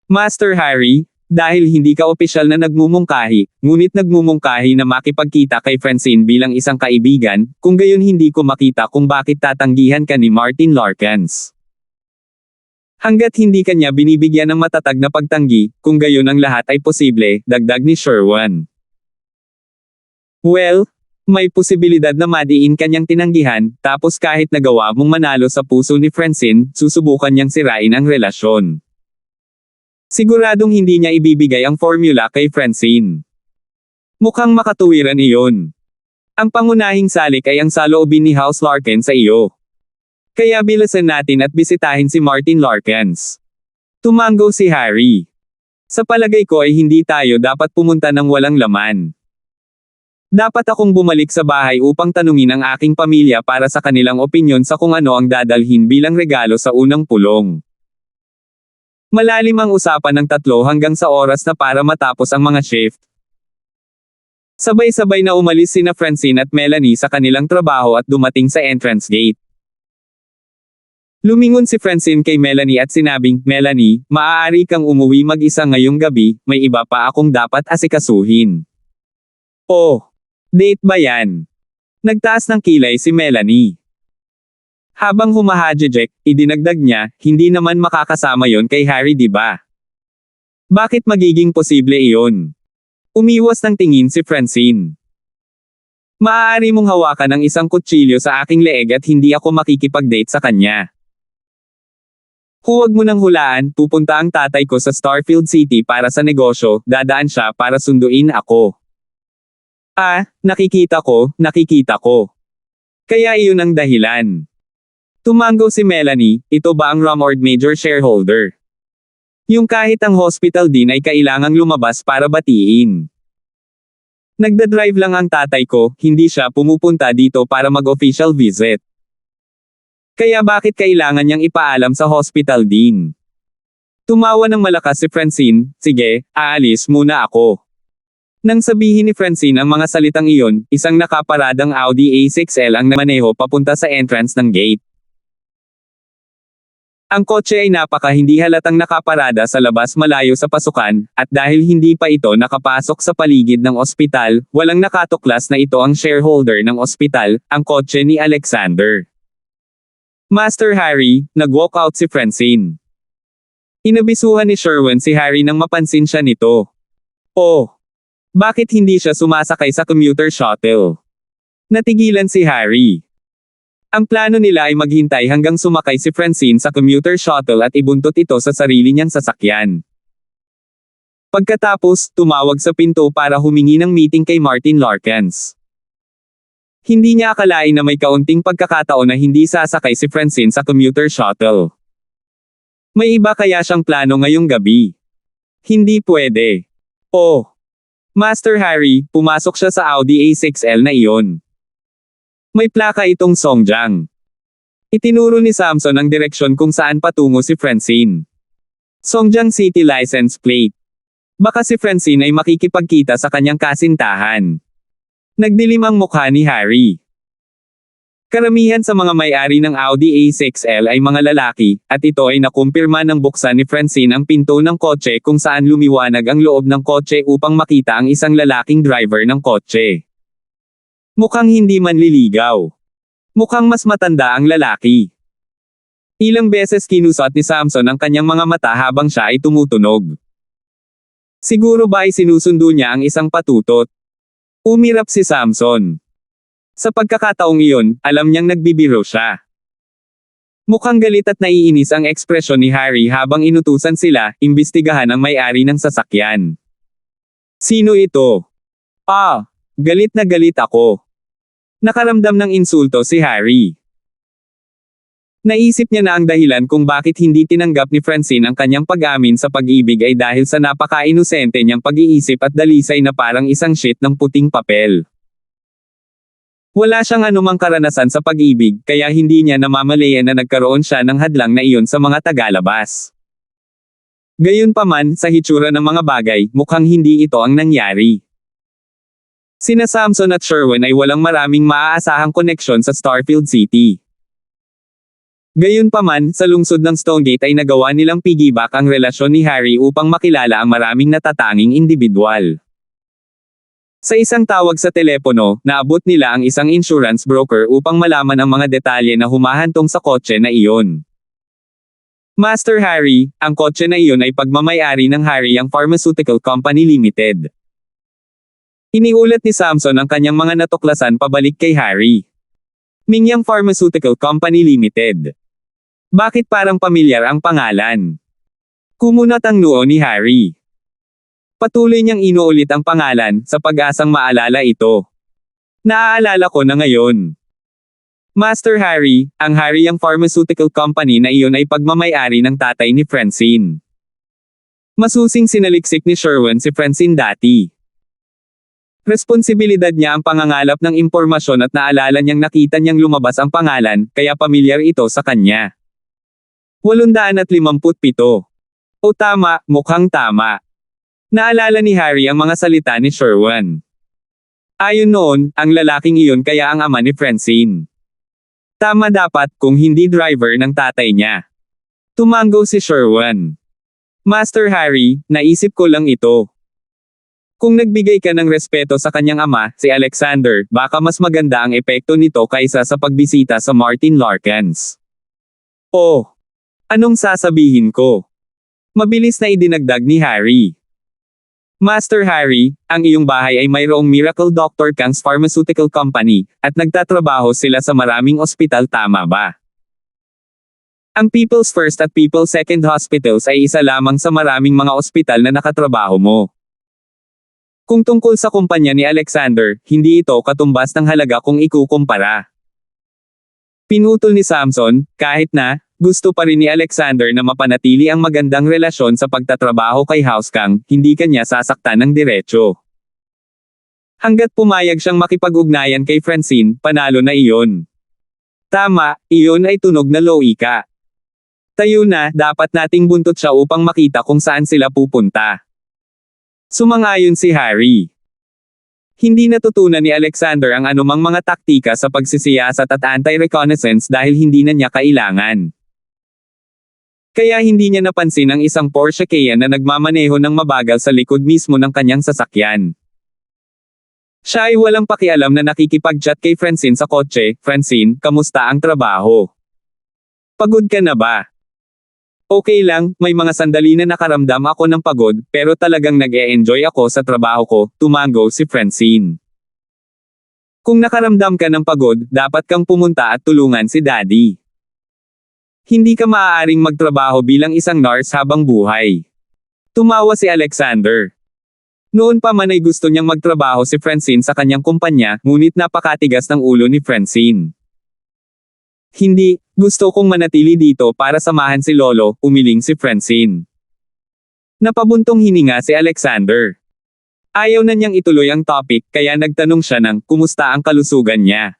Master Harry, dahil hindi ka opisyal na nagmumungkahi, ngunit nagmumungkahi na makipagkita kay Francine bilang isang kaibigan, kung gayon hindi ko makita kung bakit tatanggihan ka ni Martin Larkins. Hanggat hindi kanya binibigyan ng matatag na pagtanggi, kung gayon ang lahat ay posible, dagdag ni Sherwin. Well, may posibilidad na madiin kanyang tinanggihan, tapos kahit nagawa mong manalo sa puso ni Francine, susubukan niyang sirain ang relasyon. Siguradong hindi niya ibibigay ang formula kay Francine. Mukhang makatuwiran iyon. Ang pangunahing salik ay ang saloobin ni House Larkins sa iyo. Kaya bilasan natin at bisitahin si Martin Larkins. Tumango si Harry. Sa palagay ko ay hindi tayo dapat pumunta ng walang laman. Dapat akong bumalik sa bahay upang tanungin ang aking pamilya para sa kanilang opinyon sa kung ano ang dadalhin bilang regalo sa unang pulong. Malalim ang usapan ng tatlo hanggang sa oras na para matapos ang mga shift. Sabay-sabay na umalis sina Francine at Melanie sa kanilang trabaho at dumating sa entrance gate. Lumingon si Francine kay Melanie at sinabing, Melanie, maaari kang umuwi mag-isa ngayong gabi, may iba pa akong dapat asikasuhin. Oh, date ba yan? Nagtaas ng kilay si Melanie. Habang humahajejek, idinagdag niya, hindi naman makakasama yon kay Harry, di ba? Bakit magiging posible iyon? Umiwas ng tingin si Francine. Maaari mong hawakan ang isang kutsilyo sa aking leeg at hindi ako makikipag-date sa kanya. Huwag mo nang hulaan, pupunta ang tatay ko sa Starfield City para sa negosyo, dadaan siya para sunduin ako. Ah, nakikita ko. Kaya iyon ang dahilan. Tumango si Melanie, ito ba ang Rumord major shareholder? Yung kahit ang hospital din ay kailangang lumabas para batiin. Nagdadrive lang ang tatay ko, hindi siya pumupunta dito para mag-official visit. Kaya bakit kailangan niyang ipaalam sa hospital din? Tumawa ng malakas si Francine, sige, aalis muna ako. Nang sabihin ni Francine ang mga salitang iyon, isang nakaparadang Audi A6L ang namaneho papunta sa entrance ng gate. Ang kotse ay hindi halatang nakaparada sa labas malayo sa pasukan, at dahil hindi pa ito nakapasok sa paligid ng ospital, walang nakatuklas na ito ang shareholder ng ospital, ang kotse ni Alexander. Master Harry, nag-walk out si Francine. Inabisuhan ni Sherwin si Harry nang mapansin siya nito. Oh, bakit hindi siya sumasakay sa commuter shuttle? Natigilan si Harry. Ang plano nila ay maghintay hanggang sumakay si Francine sa commuter shuttle at ibuntot ito sa sarili niyang sasakyan. Pagkatapos, tumawag sa pinto para humingi ng meeting kay Martin Larkins. Hindi niya akalain na may kaunting pagkakataon na hindi sasakay si Francine sa commuter shuttle. May iba kaya siyang plano ngayong gabi? Hindi pwede. Oh, Master Harry, pumasok siya sa Audi A6L na iyon. May plaka itong Songjiang. Itinuro ni Samson ang direksyon kung saan patungo si Francine. Songjiang City license plate. Baka si Francine ay makikipagkita sa kanyang kasintahan. Nagdilim ang mukha ni Harry. Karamihan sa mga may-ari ng Audi A6L ay mga lalaki, at ito ay nakumpirma ng buksan ni Francine ang pinto ng kotse kung saan lumiwanag ang loob ng kotse upang makita ang isang lalaking driver ng kotse. Mukhang hindi manliligaw. Mukhang mas matanda ang lalaki. Ilang beses kinusot ni Samson ang kanyang mga mata habang siya ay tumutunog. Siguro ba ay sinusundo niya ang isang patutot? Umirap si Samson. Sa pagkakataong iyon, alam niyang nagbibiro siya. Mukhang galit at naiinis ang ekspresyon ni Harry habang inutusan sila, imbestigahan ang may-ari ng sasakyan. Sino ito? Galit na galit ako. Nakaramdam ng insulto si Harry. Naisip niya na ang dahilan kung bakit hindi tinanggap ni Francine ang kanyang pag-amin sa pag-ibig ay dahil sa napaka-inosente niyang pag-iisip at dalisay na parang isang sheet ng puting papel. Wala siyang anumang karanasan sa pag-ibig, kaya hindi niya namamalayan na nagkaroon siya ng hadlang na iyon sa mga tagalabas. Gayunpaman, sa hitsura ng mga bagay, mukhang hindi ito ang nangyari. Sina Samson at Sherwin ay walang maraming maaasahang koneksyon sa Starfield City. Gayunpaman, sa lungsod ng Stonegate ay nagawa nilang piggyback ang relasyon ni Harry upang makilala ang maraming natatanging individual. Sa isang tawag sa telepono, naabot nila ang isang insurance broker upang malaman ang mga detalye na humahantong sa kotse na iyon. Master Harry, ang kotse na iyon ay pagmamay-ari ng Harry Yang Pharmaceutical Company Limited. Iniulat ni Samson ang kanyang mga natuklasan pabalik kay Harry. Mingyang Pharmaceutical Company Limited. Bakit parang pamilyar ang pangalan? Kumunat ang noo ni Harry. Patuloy niyang inuulit ang pangalan, sa pag-asang maalala ito. Naaalala ko na ngayon. Master Harry, ang Harry Yang Pharmaceutical Company na iyon ay pagmamay-ari ng tatay ni Francine. Masusing sinaliksik ni Sherwin si Francine dati. Responsibilidad niya ang pangangalap ng impormasyon at naalala niyang nakita niyang lumabas ang pangalan, kaya pamilyar ito sa kanya. 857. O tama, mukhang tama. Naalala ni Harry ang mga salita ni Sherwin. Ayon noon, ang lalaking iyon kaya ang ama ni Francine. Tama dapat kung hindi driver ng tatay niya. Tumango si Sherwin. Master Harry, naisip ko lang ito. Kung nagbigay ka ng respeto sa kanyang ama, si Alexander, baka mas maganda ang epekto nito kaysa sa pagbisita sa Martin Larkins. Oh! Anong sasabihin ko? Mabilis na idinagdag ni Harry. Master Harry, ang iyong bahay ay mayroong Miracle Dr. Kang's Pharmaceutical Company, at nagtatrabaho sila sa maraming ospital, tama ba? Ang People's First at People's Second Hospitals ay isa lamang sa maraming mga ospital na nakatrabaho mo. Kung tungkol sa kumpanya ni Alexander, hindi ito katumbas ng halaga kung ikukumpara. Pinutol ni Samson, kahit na, gusto pa rin ni Alexander na mapanatili ang magandang relasyon sa pagtatrabaho kay Housekang, hindi kanya sasaktan ng diretsyo. Hanggat pumayag siyang makipag-ugnayan kay Francine, panalo na iyon. Tama, iyon ay tunog na loika. Tayo na, dapat nating buntot siya upang makita kung saan sila pupunta. Sumang-ayon si Harry. Hindi natutunan ni Alexander ang anumang mga taktika sa pagsisiyasat at anti-reconnaissance dahil hindi na niya kailangan. Kaya hindi niya napansin ang isang Porsche Cayenne na nagmamaneho ng mabagal sa likod mismo ng kanyang sasakyan. Siya ay walang pakialam na nakikipag-chat kay Francine sa kotse. Francine, kamusta ang trabaho? Pagod ka na ba? Okay lang, may mga sandali na nakaramdam ako ng pagod, pero talagang nag-e-enjoy ako sa trabaho ko, tumango si Francine. Kung nakaramdam ka ng pagod, dapat kang pumunta at tulungan si Daddy. Hindi ka maaaring magtrabaho bilang isang nurse habang buhay. Tumawa si Alexander. Noon pa man ay gusto niyang magtrabaho si Francine sa kanyang kumpanya, ngunit napakatigas ng ulo ni Francine. Hindi, gusto kong manatili dito para samahan si Lolo, umiling si Francine. Napabuntong hininga si Alexander. Ayaw na niyang ituloy ang topic, kaya nagtanong siya ng, kumusta ang kalusugan niya?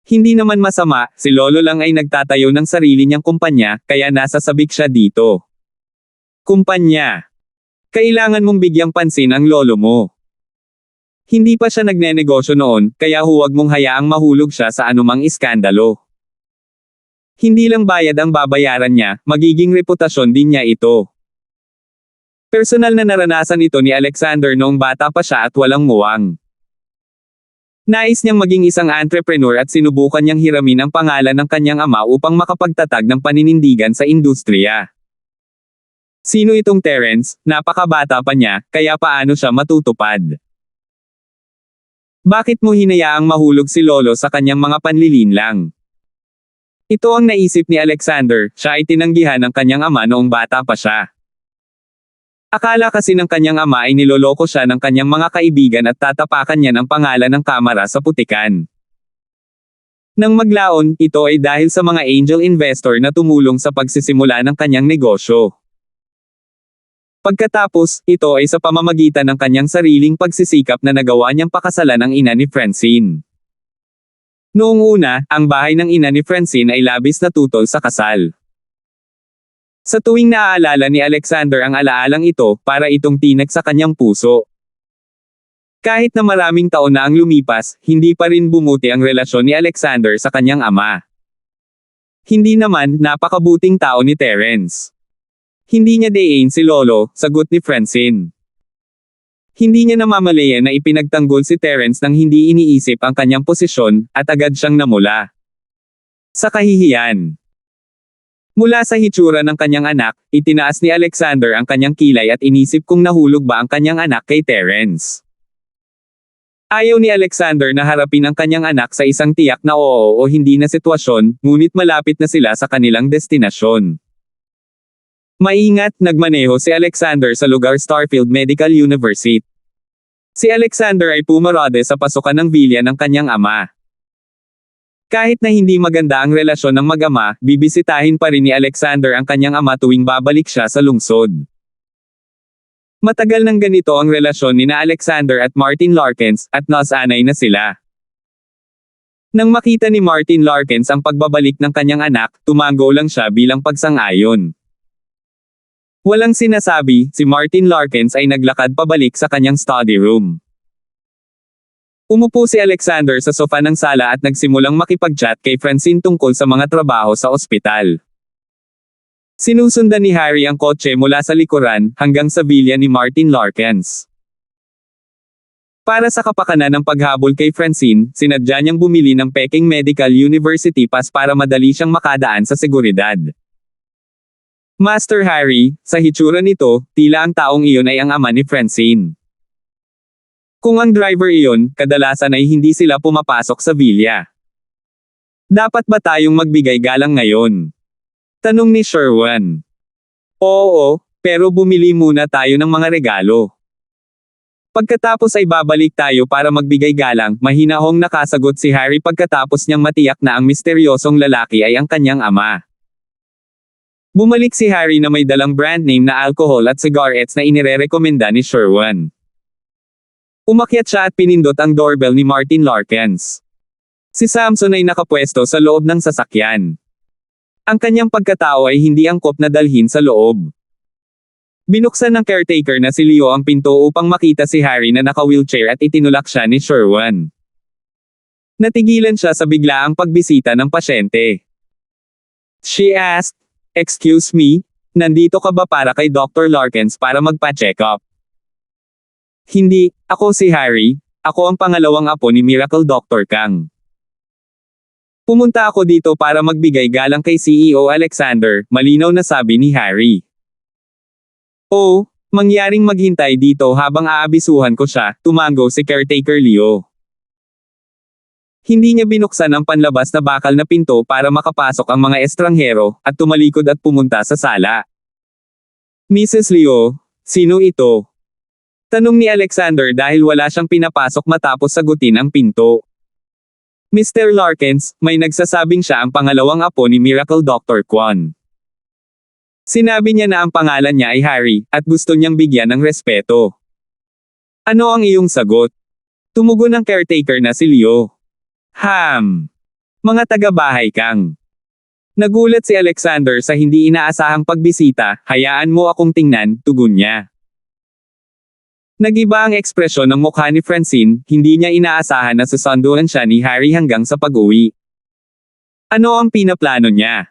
Hindi naman masama, si Lolo lang ay nagtatayo ng sarili niyang kumpanya, kaya nasa sabik siya dito. Kumpanya. Kailangan mong bigyang pansin ang lolo mo. Hindi pa siya nagnenegosyo noon, kaya huwag mong hayaang mahulog siya sa anumang iskandalo. Hindi lang bayad ang babayaran niya, magiging reputasyon din niya ito. Personal na naranasan ito ni Alexander noong bata pa siya at walang muwang. Nais niyang maging isang entrepreneur at sinubukan niyang hiramin ang pangalan ng kanyang ama upang makapagtatag ng paninindigan sa industriya. Sino itong Terence? Napakabata pa niya, kaya paano siya matutupad? Bakit mo hinayaang mahulog si Lolo sa kanyang mga panlilinlang? Ito ang naisip ni Alexander, siya ay tinanggihan ng kanyang ama noong bata pa siya. Akala kasi ng kanyang ama ay niloloko siya ng kanyang mga kaibigan at tatapakan niya ng pangalan ng kamara sa putikan. Nang maglaon, ito ay dahil sa mga angel investor na tumulong sa pagsisimula ng kanyang negosyo. Pagkatapos, ito ay sa pamamagitan ng kanyang sariling pagsisikap na nagawa niyang pakasalan ang ina ni Francine. Noong una, ang bahay ng ina ni Francine ay labis na tutol sa kasal. Sa tuwing naaalala ni Alexander ang alaalang ito, para itong tinag sa kanyang puso. Kahit na maraming taon na ang lumipas, hindi pa rin bumuti ang relasyon ni Alexander sa kanyang ama. Hindi naman, napakabuting tao ni Terence. Hindi niya dayain si Lolo, sagot ni Francine. Hindi niya namamalayan na ipinagtanggol si Terence nang hindi iniisip ang kanyang posisyon, at agad siyang namula. Sa kahihiyan. Mula sa hitsura ng kanyang anak, itinaas ni Alexander ang kanyang kilay at inisip kung nahulog ba ang kanyang anak kay Terence. Ayaw ni Alexander na harapin ang kanyang anak sa isang tiyak na oo o hindi na sitwasyon, ngunit malapit na sila sa kanilang destinasyon. Maingat, nagmaneho si Alexander sa lugar Starfield Medical University. Si Alexander ay pumarode sa pasukan ng villa ng kanyang ama. Kahit na hindi maganda ang relasyon ng mag-ama, bibisitahin pa rin ni Alexander ang kanyang ama tuwing babalik siya sa lungsod. Matagal nang ganito ang relasyon ni Alexander at Martin Larkins, at nasanay na sila. Nang makita ni Martin Larkins ang pagbabalik ng kanyang anak, tumango lang siya bilang pagsang-ayon. Walang sinasabi, si Martin Larkins ay naglakad pabalik sa kanyang study room. Umupo si Alexander sa sofa ng sala at nagsimulang makipag-chat kay Francine tungkol sa mga trabaho sa ospital. Sinusundan ni Harry ang kotse mula sa likuran, hanggang sa villa ni Martin Larkins. Para sa kapakanan ng paghabol kay Francine, sinadya niyang bumili ng Peking Medical University Pass para madali siyang makadaan sa seguridad. Master Harry, sa hitsura nito, tila ang taong iyon ay ang ama ni Francine. Kung ang driver iyon, kadalasan ay hindi sila pumapasok sa villa. Dapat ba tayong magbigay galang ngayon? Tanong ni Sherwan. Oo, pero bumili muna tayo ng mga regalo. Pagkatapos ay babalik tayo para magbigay galang, mahinahong nakasagot si Harry pagkatapos niyang matiyak na ang misteryosong lalaki ay ang kanyang ama. Bumalik si Harry na may dalang brand name na alcohol at cigarettes na inirerekomenda ni Sherwan. Umakyat siya at pinindot ang doorbell ni Martin Larkins. Si Samson ay nakapwesto sa loob ng sasakyan. Ang kanyang pagkatao ay hindi angkop na dalhin sa loob. Binuksan ng caretaker na si Leo ang pinto upang makita si Harry na naka-wheelchair at itinulak siya ni Sherwan. Natigilan siya sa biglaang pagbisita ng pasyente. She asked, "Excuse me, nandito ka ba para kay Dr. Larkins para magpa-check up?" Hindi, ako si Harry, ako ang pangalawang apo ni Miracle Dr. Kang. Pumunta ako dito para magbigay galang kay CEO Alexander, malinaw na sabi ni Harry. Oh, mangyaring maghintay dito habang aabisuhan ko siya, tumango si caretaker Leo. Hindi niya binuksan ang panlabas na bakal na pinto para makapasok ang mga estranghero, at tumalikod at pumunta sa sala. Mrs. Leo, sino ito? Tanong ni Alexander dahil wala siyang pinapasok matapos sagutin ang pinto. Mr. Larkins, may nagsasabing siya ang pangalawang apo ni Miracle Dr. Kwan. Sinabi niya na ang pangalan niya ay Harry, at gusto niyang bigyan ng respeto. Ano ang iyong sagot? Tumugon ng caretaker na si Leo. Mga taga-bahay kang. Nagulat si Alexander sa hindi inaasahang pagbisita, hayaan mo akong tingnan, tugon niya. Nagiba ang ekspresyon ng mukha ni Francine, hindi niya inaasahan na susunduan siya ni Harry hanggang sa pag-uwi. Ano ang pinaplano niya?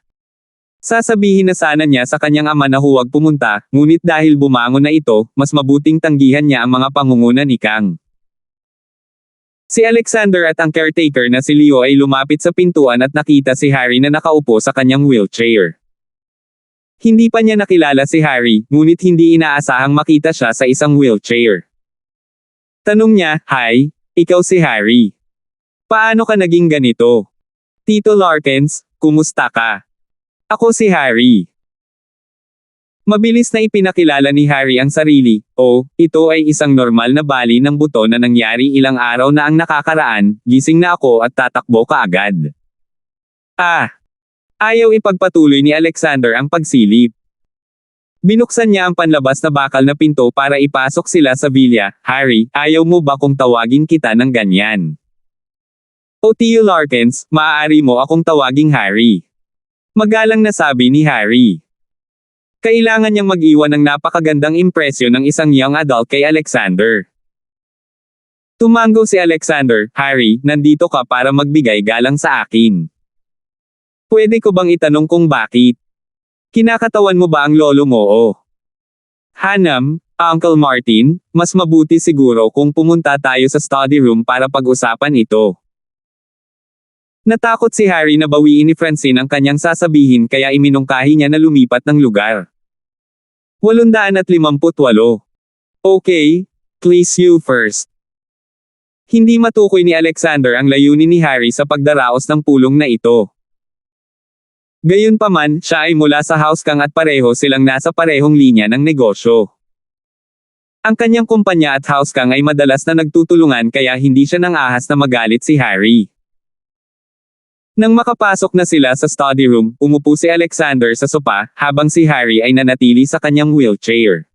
Sasabihin na sana niya sa kanyang ama na huwag pumunta, ngunit dahil bumangon na ito, mas mabuting tanggihan niya ang mga pangunguna ni Kang. Si Alexander at ang caretaker na si Leo ay lumapit sa pintuan at nakita si Harry na nakaupo sa kanyang wheelchair. Hindi pa niya nakilala si Harry, ngunit hindi inaasahang makita siya sa isang wheelchair. Tanong niya, "Hi, ikaw si Harry. Paano ka naging ganito?" "Tito Larkins, kumusta ka?" "Ako si Harry." Mabilis na ipinakilala ni Harry ang sarili. "Oh, ito ay isang normal na bali ng buto na nangyari ilang araw na ang nakakaraan, gising na ako at tatakbo kaagad." Ayaw ipagpatuloy ni Alexander ang pagsilip. Binuksan niya ang panlabas na bakal na pinto para ipasok sila sa villa. "Harry, ayaw mo ba kung tawagin kita ng ganyan?" "O Tio Larkins, maaari mo akong tawaging Harry." Magalang na sabi ni Harry. Kailangan niyang mag-iwan ng napakagandang impresyon ng isang young adult kay Alexander. Tumango si Alexander, "Harry, nandito ka para magbigay galang sa akin. Pwede ko bang itanong kung bakit? Kinakatawan mo ba ang lolo mo o?" Uncle Martin, mas mabuti siguro kung pumunta tayo sa study room para pag-usapan ito." Natakot si Harry na bawiin ni Francine ang kanyang sasabihin kaya iminungkahi niya na lumipat ng lugar. 858. "Okay, please you first." Hindi matukoy ni Alexander ang layunin ni Harry sa pagdaraos ng pulong na ito. Gayunpaman, siya ay mula sa House Kang at pareho silang nasa parehong linya ng negosyo. Ang kanyang kumpanya at House Kang ay madalas na nagtutulungan kaya hindi siya nang ahas na magalit si Harry. Nang makapasok na sila sa study room, umupo si Alexander sa sopa, habang si Harry ay nanatili sa kanyang wheelchair.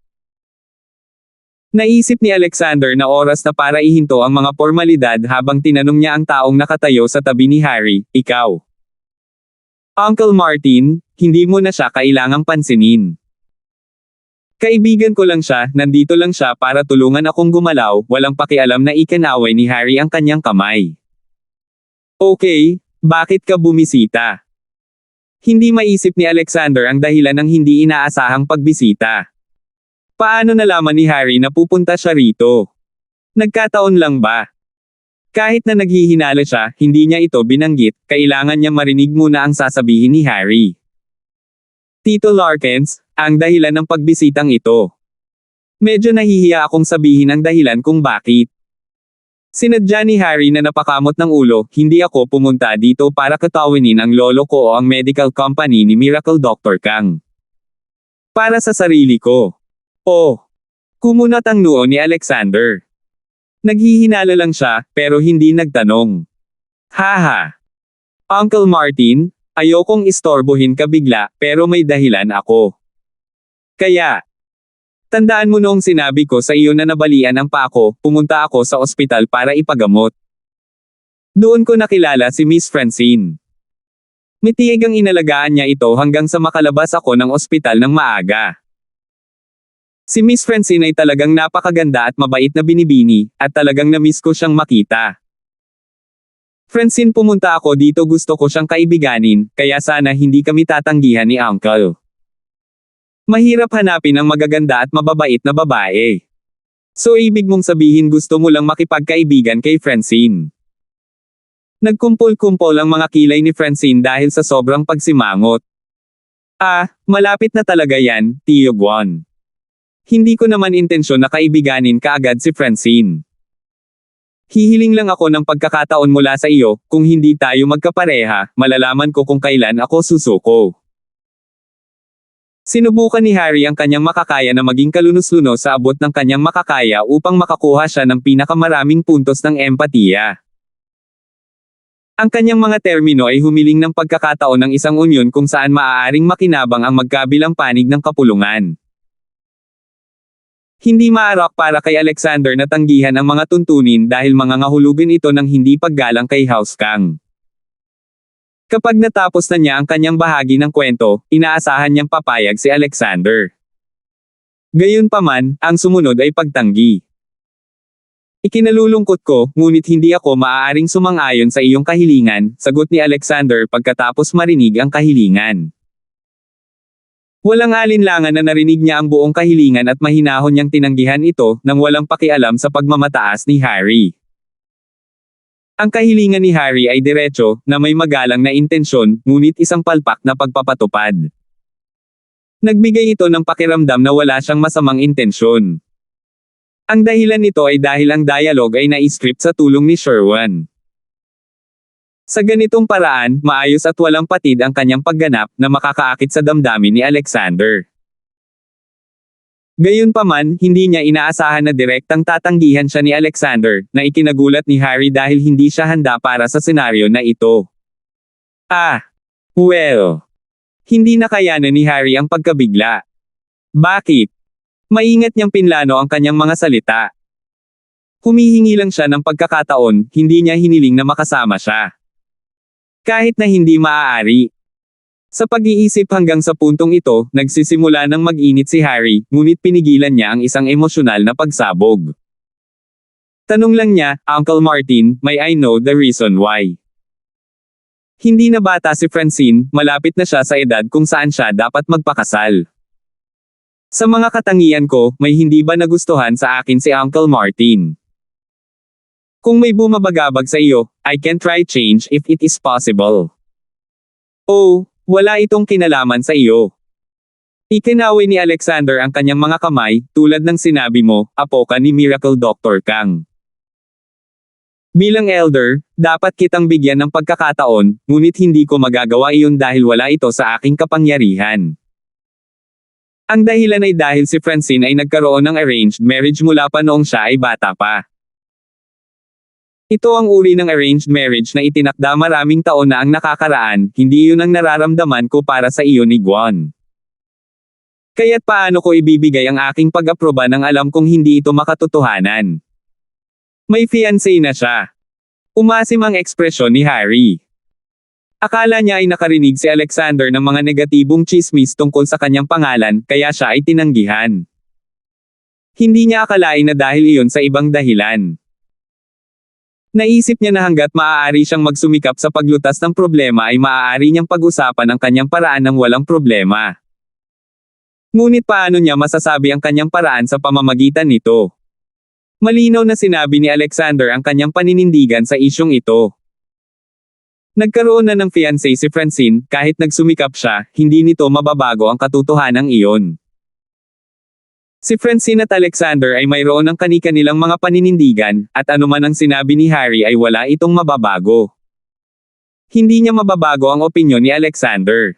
Naisip ni Alexander na oras na para ihinto ang mga formalidad habang tinanong niya ang taong nakatayo sa tabi ni Harry, "Ikaw, Uncle Martin, hindi mo na siya kailangang pansinin. Kaibigan ko lang siya, nandito lang siya para tulungan akong gumalaw." Walang pakialam na ikinaway ni Harry ang kanyang kamay. "Okay. Bakit ka bumisita?" Hindi maisip ni Alexander ang dahilan ng hindi inaasahang pagbisita. Paano nalaman ni Harry na pupunta siya rito? Nagkataon lang ba? Kahit na naghihinala siya, hindi niya ito binanggit, kailangan niya marinig muna ang sasabihin ni Harry. Tito Larkins, ang dahilan ng pagbisitang ito. Medyo nahihiya akong sabihin ang dahilan kung bakit. Sinadya ni Harry na napakamot ng ulo, hindi ako pumunta dito para katawinin ang lolo ko o ang medical company ni Miracle Dr. Kang. Para sa sarili ko. Oh. Kumunat ang noo ni Alexander. Naghihinala lang siya, pero hindi nagtanong. Haha. Uncle Martin, ayokong istorbohin ka bigla, pero may dahilan ako. Kaya, tandaan mo noong sinabi ko sa iyo na nabalian ang paa ko, pumunta ako sa ospital para ipagamot. Doon ko nakilala si Miss Francine. Mitiig ang inalagaan niya ito hanggang sa makalabas ako ng ospital ng maaga. Si Miss Francine ay talagang napakaganda at mabait na binibini, at talagang na-miss ko siyang makita. Francine, pumunta ako dito, gusto ko siyang kaibiganin, kaya sana hindi kami tatanggihan ni Uncle. Mahirap hanapin ang magaganda at mababait na babae. So ibig mong sabihin gusto mo lang makipagkaibigan kay Francine. Nagkumpol-kumpol ang mga kilay ni Francine dahil sa sobrang pagsimangot. Ah, malapit na talaga yan, Tio Guan. Hindi ko naman intensyon na kaibiganin kaagad si Francine. Hihiling lang ako ng pagkakataon mula sa iyo, kung hindi tayo magkapareha, malalaman ko kung kailan ako susuko. Sinubukan ni Harry ang kanyang makakaya na maging kalunos-lunos sa abot ng kanyang makakaya upang makakuha siya ng pinakamaraming puntos ng empatiya. Ang kanyang mga termino ay humiling ng pagkakataon ng isang unyon kung saan maaaring makinabang ang magkabilang panig ng kapulungan. Hindi maarak para kay Alexander na tanggihan ang mga tuntunin dahil mangangahulugan ito ng hindi paggalang kay House Kang. Kapag natapos na niya ang kanyang bahagi ng kwento, inaasahan niyang papayag si Alexander. Gayunpaman, ang sumunod ay pagtanggi. Ikinalulungkot ko, ngunit hindi ako maaaring sumang-ayon sa iyong kahilingan, sagot ni Alexander pagkatapos marinig ang kahilingan. Walang alinlangan na narinig niya ang buong kahilingan at mahinahon niyang tinanggihan ito, nang walang pakialam sa pagmamataas ni Harry. Ang kahilingan ni Harry ay diretso, na may magalang na intensyon, ngunit isang palpak na pagpapatupad. Nagbigay ito ng pakiramdam na wala siyang masamang intensyon. Ang dahilan nito ay dahil ang dialogue ay na-script sa tulong ni Sherwan. Sa ganitong paraan, maayos at walang patid ang kanyang pagganap, na makakaakit sa damdamin ni Alexander. Gayunpaman, hindi niya inaasahan na direktang tatanggihan siya ni Alexander, na ikinagulat ni Harry dahil hindi siya handa para sa senaryo na ito. Well. Hindi nakayanan ni Harry ang pagkabigla. Bakit? Maingat niyang pinlano ang kanyang mga salita. Humihingi lang siya ng pagkakataon, hindi niya hiniling na makasama siya. Kahit na hindi maaari. Sa pag-iisip hanggang sa puntong ito, nagsisimula ng mag-init si Harry, ngunit pinigilan niya ang isang emosyonal na pagsabog. Tanong lang niya, Uncle Martin, may I know the reason why? Hindi na bata si Francine, malapit na siya sa edad kung saan siya dapat magpakasal. Sa mga katangian ko, may hindi ba nagustuhan sa akin si Uncle Martin? Kung may bumabagabag sa iyo, I can try change if it is possible. Oh, wala itong kinalaman sa iyo. Ikinaway ni Alexander ang kanyang mga kamay, tulad ng sinabi mo, apo ka ni Miracle Dr. Kang. Bilang elder, dapat kitang bigyan ng pagkakataon, ngunit hindi ko magagawa iyon dahil wala ito sa aking kapangyarihan. Ang dahilan ay dahil si Francine ay nagkaroon ng arranged marriage mula pa noong siya ay bata pa. Ito ang uri ng arranged marriage na itinakda maraming taon na ang nakakaraan, hindi yun ang nararamdaman ko para sa iyo ni Guan. Kaya't paano ko ibibigay ang aking pag-aproba nang alam kong hindi ito makatotohanan? May fiancé na siya. Umasim ang ekspresyon ni Harry. Akala niya ay nakarinig si Alexander ng mga negatibong chismis tungkol sa kanyang pangalan, kaya siya ay tinanggihan. Hindi niya akalain na dahil iyon sa ibang dahilan. Naisip niya na hanggat maaari siyang magsumikap sa paglutas ng problema ay maaari niyang pag-usapan ang kanyang paraan ng walang problema. Ngunit paano niya masasabi ang kanyang paraan sa pamamagitan nito? Malinaw na sinabi ni Alexander ang kanyang paninindigan sa isyong ito. Nagkaroon na ng fiancé si Francine, kahit nagsumikap siya, hindi nito mababago ang katotohanang iyon. Si Francine at Alexander ay mayroon ng kani-kanilang mga paninindigan, at anuman ang sinabi ni Harry ay wala itong mababago. Hindi niya mababago ang opinyon ni Alexander.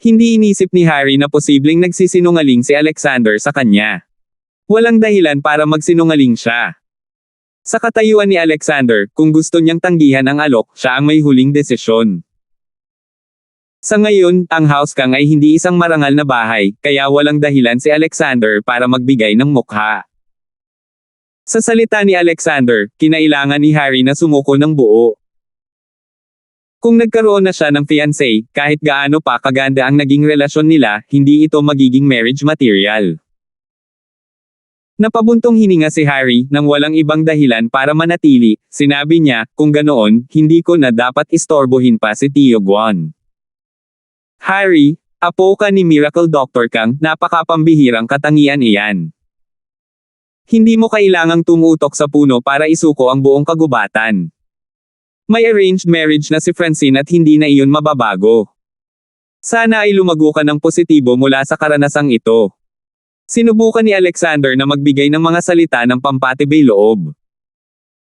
Hindi inisip ni Harry na posibleng nagsisinungaling si Alexander sa kanya. Walang dahilan para magsinungaling siya. Sa katayuan ni Alexander, kung gusto niyang tanggihan ang alok, siya ang may huling desisyon. Sa ngayon, ang house kang ay hindi isang marangal na bahay, kaya walang dahilan si Alexander para magbigay ng mukha. Sa salita ni Alexander, kinailangan ni Harry na sumuko ng buo. Kung nagkaroon na siya ng fiancé, kahit gaano pa kaganda ang naging relasyon nila, hindi ito magiging marriage material. Napabuntong hininga si Harry nang walang ibang dahilan para manatili. Sinabi niya, kung ganoon, hindi ko na dapat istorbohin pa si Tio Guan. Harry, apo ka ni Miracle Doctor Kang, napakapambihirang katangian iyan. Hindi mo kailangang tumutok sa puno para isuko ang buong kagubatan. May arranged marriage na si Francine at hindi na iyon mababago. Sana ay lumago ka ng positibo mula sa karanasang ito. Sinubukan ni Alexander na magbigay ng mga salita ng pampatibay loob.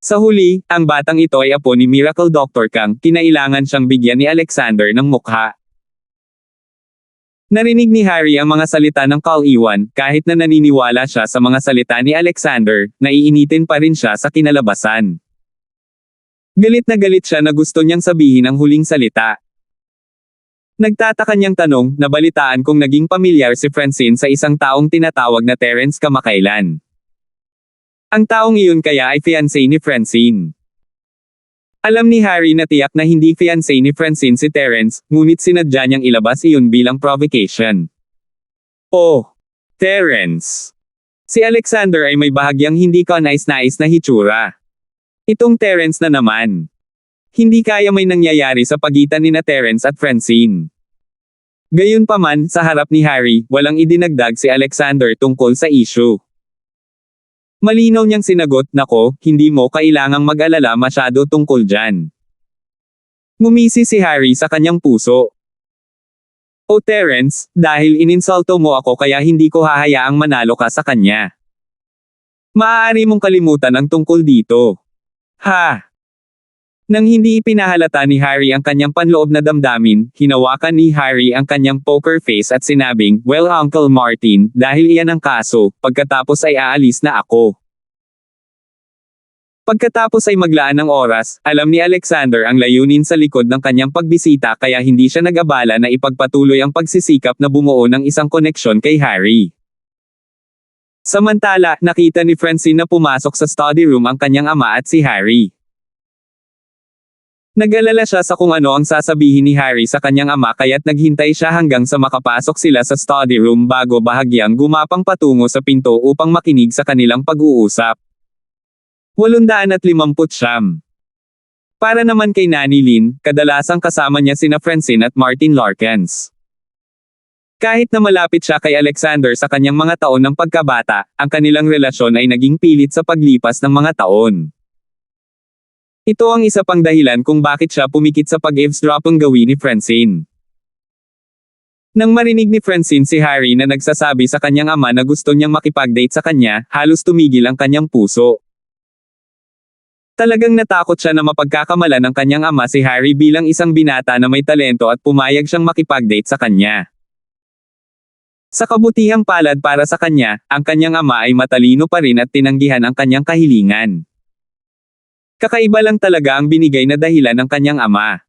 Sa huli, ang batang ito ay apo ni Miracle Doctor Kang, kinailangan siyang bigyan ni Alexander ng mukha. Narinig ni Harry ang mga salita ng Kal-Iwan, kahit na naniniwala siya sa mga salita ni Alexander, naiinitin pa rin siya sa kinalabasan. Galit na galit siya na gusto niyang sabihin ang huling salita. Nagtataka niyang tanong, nabalitaan kong naging pamilyar si Francine sa isang taong tinatawag na Terence kamakailan. Ang taong iyon kaya ay fiancé ni Francine. Alam ni Harry na tiyak na hindi fiancé ni Francine si Terence, ngunit sinadya niyang ilabas iyon bilang provocation. Oh, Terence. Si Alexander ay may bahagyang hindi kanais-nais na hitsura. Itong Terence na naman. Hindi kaya may nangyayari sa pagitan ni Terence at Francine. Gayunpaman, sa harap ni Harry, walang idinagdag si Alexander tungkol sa issue. Malinaw niyang sinagot, nako, hindi mo kailangang mag-alala masyado tungkol dyan. Ngumisi si Harry sa kanyang puso. O Terence, dahil ininsulto mo ako kaya hindi ko hahayaang manalo ka sa kanya. Maaari mong kalimutan ang tungkol dito. Ha! Nang hindi ipinahalata ni Harry ang kanyang panloob na damdamin, hinawakan ni Harry ang kanyang poker face at sinabing, well Uncle Martin, dahil iyan ang kaso, pagkatapos ay aalis na ako. Pagkatapos ay maglaan ng oras, alam ni Alexander ang layunin sa likod ng kanyang pagbisita kaya hindi siya nag-abala na ipagpatuloy ang pagsisikap na bumuo ng isang koneksyon kay Harry. Samantala, nakita ni Francine na pumasok sa study room ang kanyang ama at si Harry. Nag-alala siya sa kung ano ang sasabihin ni Harry sa kanyang ama kaya't naghintay siya hanggang sa makapasok sila sa study room bago bahagyang gumapang patungo sa pinto upang makinig sa kanilang pag-uusap. 859. Para naman kay Nanny Lynn, kadalasang kasama niya sina Francine at Martin Larkins. Kahit na malapit siya kay Alexander sa kanyang mga taon ng pagkabata, ang kanilang relasyon ay naging pilit sa paglipas ng mga taon. Ito ang isa pang dahilan kung bakit siya pumikit sa pag-eavesdrop ang gawin ni Francine. Nang marinig ni Francine si Harry na nagsasabi sa kanyang ama na gusto niyang makipag-date sa kanya, halos tumigil ang kanyang puso. Talagang natakot siya na mapagkakamalan ng kanyang ama si Harry bilang isang binata na may talento at pumayag siyang makipag-date sa kanya. Sa kabutihang palad para sa kanya, ang kanyang ama ay matalino pa rin at tinanggihan ang kanyang kahilingan. Kakaiba lang talaga ang binigay na dahilan ng kanyang ama.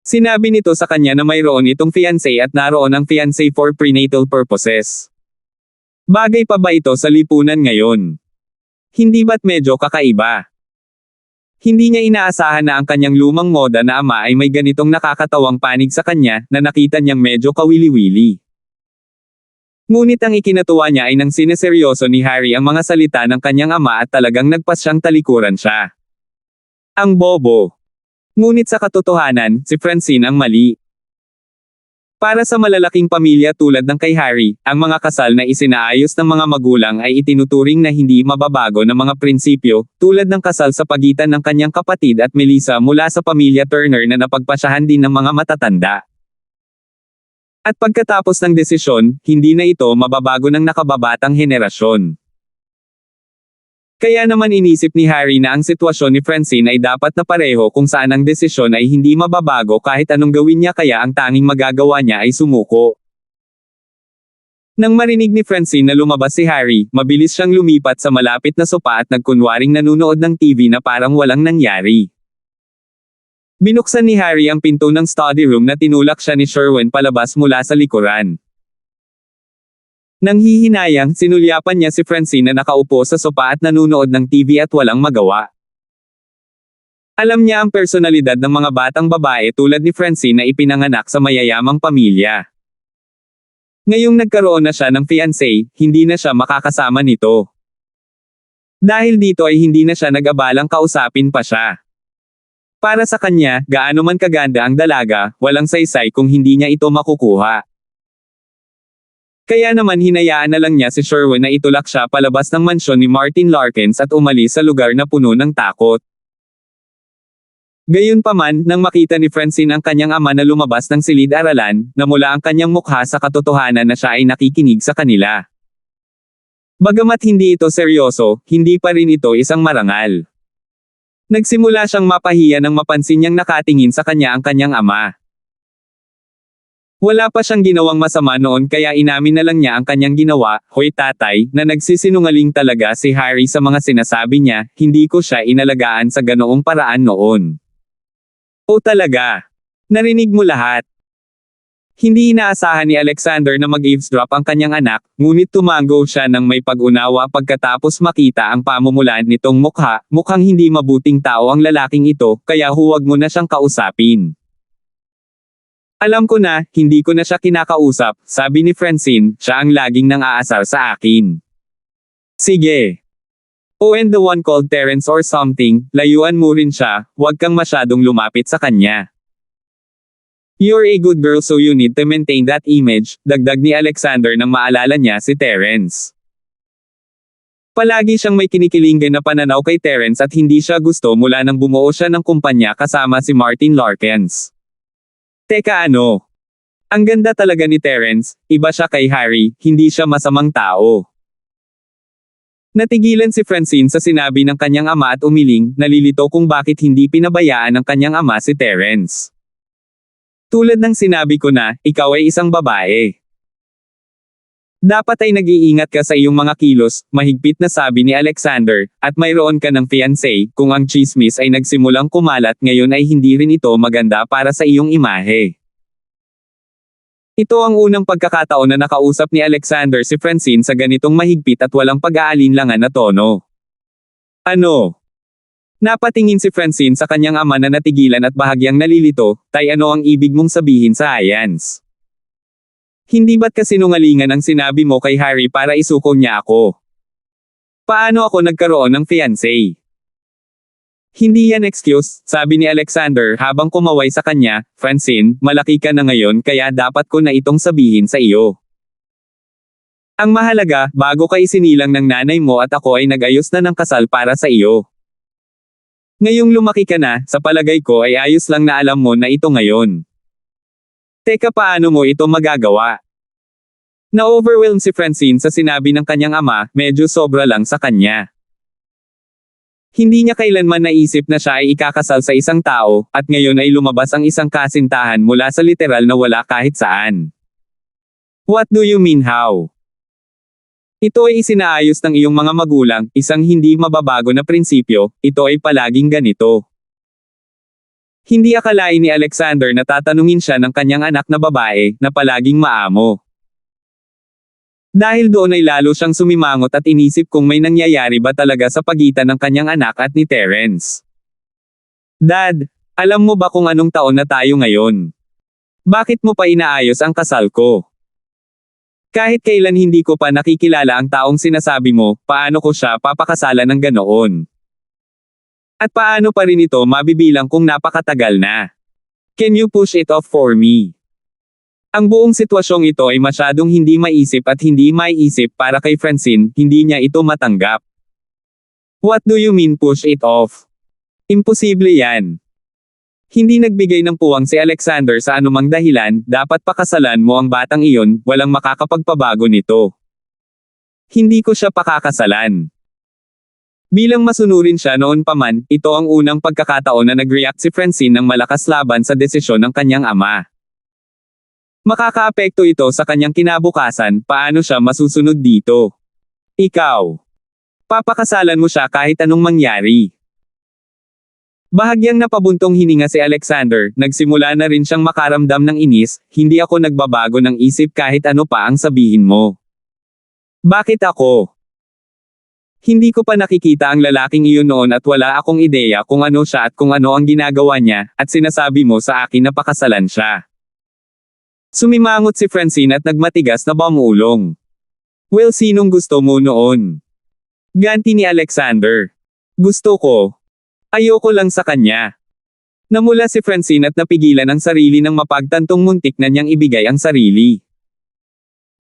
Sinabi nito sa kanya na mayroon itong fiancé at naroon ang fiancé for prenatal purposes. Bagay pa ba ito sa lipunan ngayon? Hindi ba't medyo kakaiba? Hindi niya inaasahan na ang kanyang lumang moda na ama ay may ganitong nakakatawang panig sa kanya na nakita niyang medyo kawili-wili. Ngunit ang ikinatuwa niya ay nang sineseryoso ni Harry ang mga salita ng kanyang ama at talagang nagpas siyang talikuran siya. Ang bobo. Ngunit sa katotohanan, si Francine ang mali. Para sa malalaking pamilya tulad ng kay Harry, ang mga kasal na isinaayos ng mga magulang ay itinuturing na hindi mababago na mga prinsipyo, tulad ng kasal sa pagitan ng kanyang kapatid at Melissa mula sa pamilya Turner na napagpasyahan din ng mga matatanda. At pagkatapos ng desisyon, hindi na ito mababago ng nakababatang henerasyon. Kaya naman inisip ni Harry na ang sitwasyon ni Francine ay dapat na pareho kung saan ang desisyon ay hindi mababago kahit anong gawin niya kaya ang tanging magagawa niya ay sumuko. Nang marinig ni Francine na lumabas si Harry, mabilis siyang lumipat sa malapit na sopa at nagkunwaring nanunood ng TV na parang walang nangyari. Binuksan ni Harry ang pinto ng study room na tinulak siya ni Sherwin palabas mula sa likuran. Nang hihinayang, sinulyapan niya si Francine na nakaupo sa sopa at nanunood ng TV at walang magawa. Alam niya ang personalidad ng mga batang babae tulad ni Francine na ipinanganak sa mayayamang pamilya. Ngayong nagkaroon na siya ng fiancé, hindi na siya makakasama nito. Dahil dito ay hindi na siya nag-abalang kausapin pa siya. Para sa kanya, gaano man kaganda ang dalaga, walang saysay kung hindi niya ito makukuha. Kaya naman hinayaan na lang niya si Sherwin na itulak siya palabas ng mansyon ni Martin Larkins at umalis sa lugar na puno ng takot. Gayunpaman, nang makita ni Francine ang kanyang ama na lumabas ng silid-aralan, namula ang kanyang mukha sa katotohanan na siya ay nakikinig sa kanila. Bagamat hindi ito seryoso, hindi pa rin ito isang marangal. Nagsimula siyang mapahiya nang mapansin niyang nakatingin sa kanya ang kanyang ama. Wala pa siyang ginawang masama noon kaya inamin na lang niya ang kanyang ginawa. Hoy tatay, na nagsisinungaling talaga si Harry sa mga sinasabi niya, hindi ko siya inalagaan sa ganoong paraan noon. O talaga? Narinig mo lahat? Hindi inaasahan ni Alexander na mag-eavesdrop ang kanyang anak, ngunit tumango siya ng may pag-unawa pagkatapos makita ang pamumulan nitong mukha, mukhang hindi mabuting tao ang lalaking ito, kaya huwag mo na siyang kausapin. Alam ko na, hindi ko na siya kinakausap, sabi ni Francine, siya ang laging nang-aasar sa akin. Sige. Oh, and the one called Terence or something, layuan mo rin siya, huwag kang masyadong lumapit sa kanya. You're a good girl so you need to maintain that image, dagdag ni Alexander nang maalala niya si Terence. Palagi siyang may kinikilingan na pananaw kay Terence at hindi siya gusto mula nang bumuo siya ng kumpanya kasama si Martin Larkins. Teka ano? Ang ganda talaga ni Terence, iba siya kay Harry, hindi siya masamang tao. Natigilan si Francine sa sinabi ng kanyang ama at umiling, nalilito kung bakit hindi pinabayaan ng kanyang ama si Terence. Tulad ng sinabi ko na, ikaw ay isang babae. Dapat ay nag-iingat ka sa iyong mga kilos, mahigpit na sabi ni Alexander, at mayroon ka ng fiancé, kung ang chismis ay nagsimulang kumalat ngayon ay hindi rin ito maganda para sa iyong imahe. Ito ang unang pagkakataon na nakausap ni Alexander si Francine sa ganitong mahigpit at walang pag-aalinlangan na tono. Ano? Napatingin si Francine sa kanyang ama na natigilan at bahagyang nalilito, tay ano ang ibig mong sabihin sa Ayans? Hindi ba't kasinungalingan ang sinabi mo kay Harry para isuko niya ako? Paano ako nagkaroon ng fiancé? Hindi yan excuse, sabi ni Alexander habang kumaway sa kanya, Francine, malaki ka na ngayon kaya dapat ko na itong sabihin sa iyo. Ang mahalaga, bago ka isinilang ng nanay mo at ako ay nag-ayos na ng kasal para sa iyo. Ngayong lumaki ka na, sa palagay ko ay ayos lang na alam mo na ito ngayon. Teka paano mo ito magagawa? Na-overwhelm si Francine sa sinabi ng kanyang ama, medyo sobra lang sa kanya. Hindi niya kailanman naisip na siya ay ikakasal sa isang tao, at ngayon ay lumabas ang isang kasintahan mula sa literal na wala kahit saan. What do you mean how? Ito ay isinaayos ng iyong mga magulang, isang hindi mababago na prinsipyo, ito ay palaging ganito. Hindi akalain ni Alexander na tatanungin siya ng kanyang anak na babae, na palaging maamo. Dahil doon ay lalo siyang sumimangot at inisip kung may nangyayari ba talaga sa pagitan ng kanyang anak at ni Terence. Dad, alam mo ba kung anong taon na tayo ngayon? Bakit mo pa inaayos ang kasal ko? Kahit kailan hindi ko pa nakikilala ang taong sinasabi mo, paano ko siya papakasalan ng ganoon? At paano pa rin ito mabibilang kung napakatagal na? Can you push it off for me? Ang buong sitwasyong ito ay masyadong hindi maisip at hindi maiisip para kay Francine, hindi niya ito matanggap. What do you mean push it off? Imposible yan. Hindi nagbigay ng puwang si Alexander sa anumang dahilan, dapat pakasalan mo ang batang iyon, walang makakapagpabago nito. Hindi ko siya pakakasalan. Bilang masunurin siya noon pa man, ito ang unang pagkakataon na nag-react si Francine ng malakas laban sa desisyon ng kanyang ama. Makakaapekto ito sa kanyang kinabukasan, paano siya masusunod dito? Ikaw. Papakasalan mo siya kahit anong mangyari. Bahagyang napabuntong hininga si Alexander, nagsimula na rin siyang makaramdam ng inis, hindi ako nagbabago ng isip kahit ano pa ang sabihin mo. Bakit ako? Hindi ko pa nakikita ang lalaking iyon noon at wala akong ideya kung ano siya at kung ano ang ginagawa niya, at sinasabi mo sa akin na pakasalan siya. Sumimangot si Francine at nagmatigas na bumulong. Well, sinong gusto mo noon? Ganti ni Alexander. Gusto ko. Ayoko lang sa kanya. Namula si Francine at napigilan ang sarili ng mapagtantong muntik na niyang ibigay ang sarili.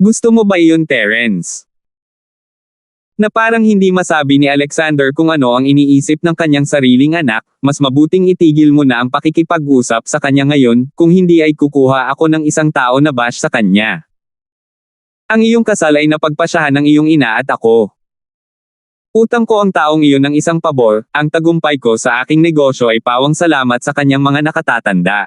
Gusto mo ba iyon, Terence? Na parang hindi masabi ni Alexander kung ano ang iniisip ng kanyang sariling anak, mas mabuting itigil mo na ang pakikipag-usap sa kanya ngayon, kung hindi ay kukuha ako ng isang tao na bash sa kanya. Ang iyong kasal ay napagpasyahan ng iyong ina at ako. Utang ko ang taong iyon ng isang pabor, ang tagumpay ko sa aking negosyo ay pawang salamat sa kanyang mga nakatatanda.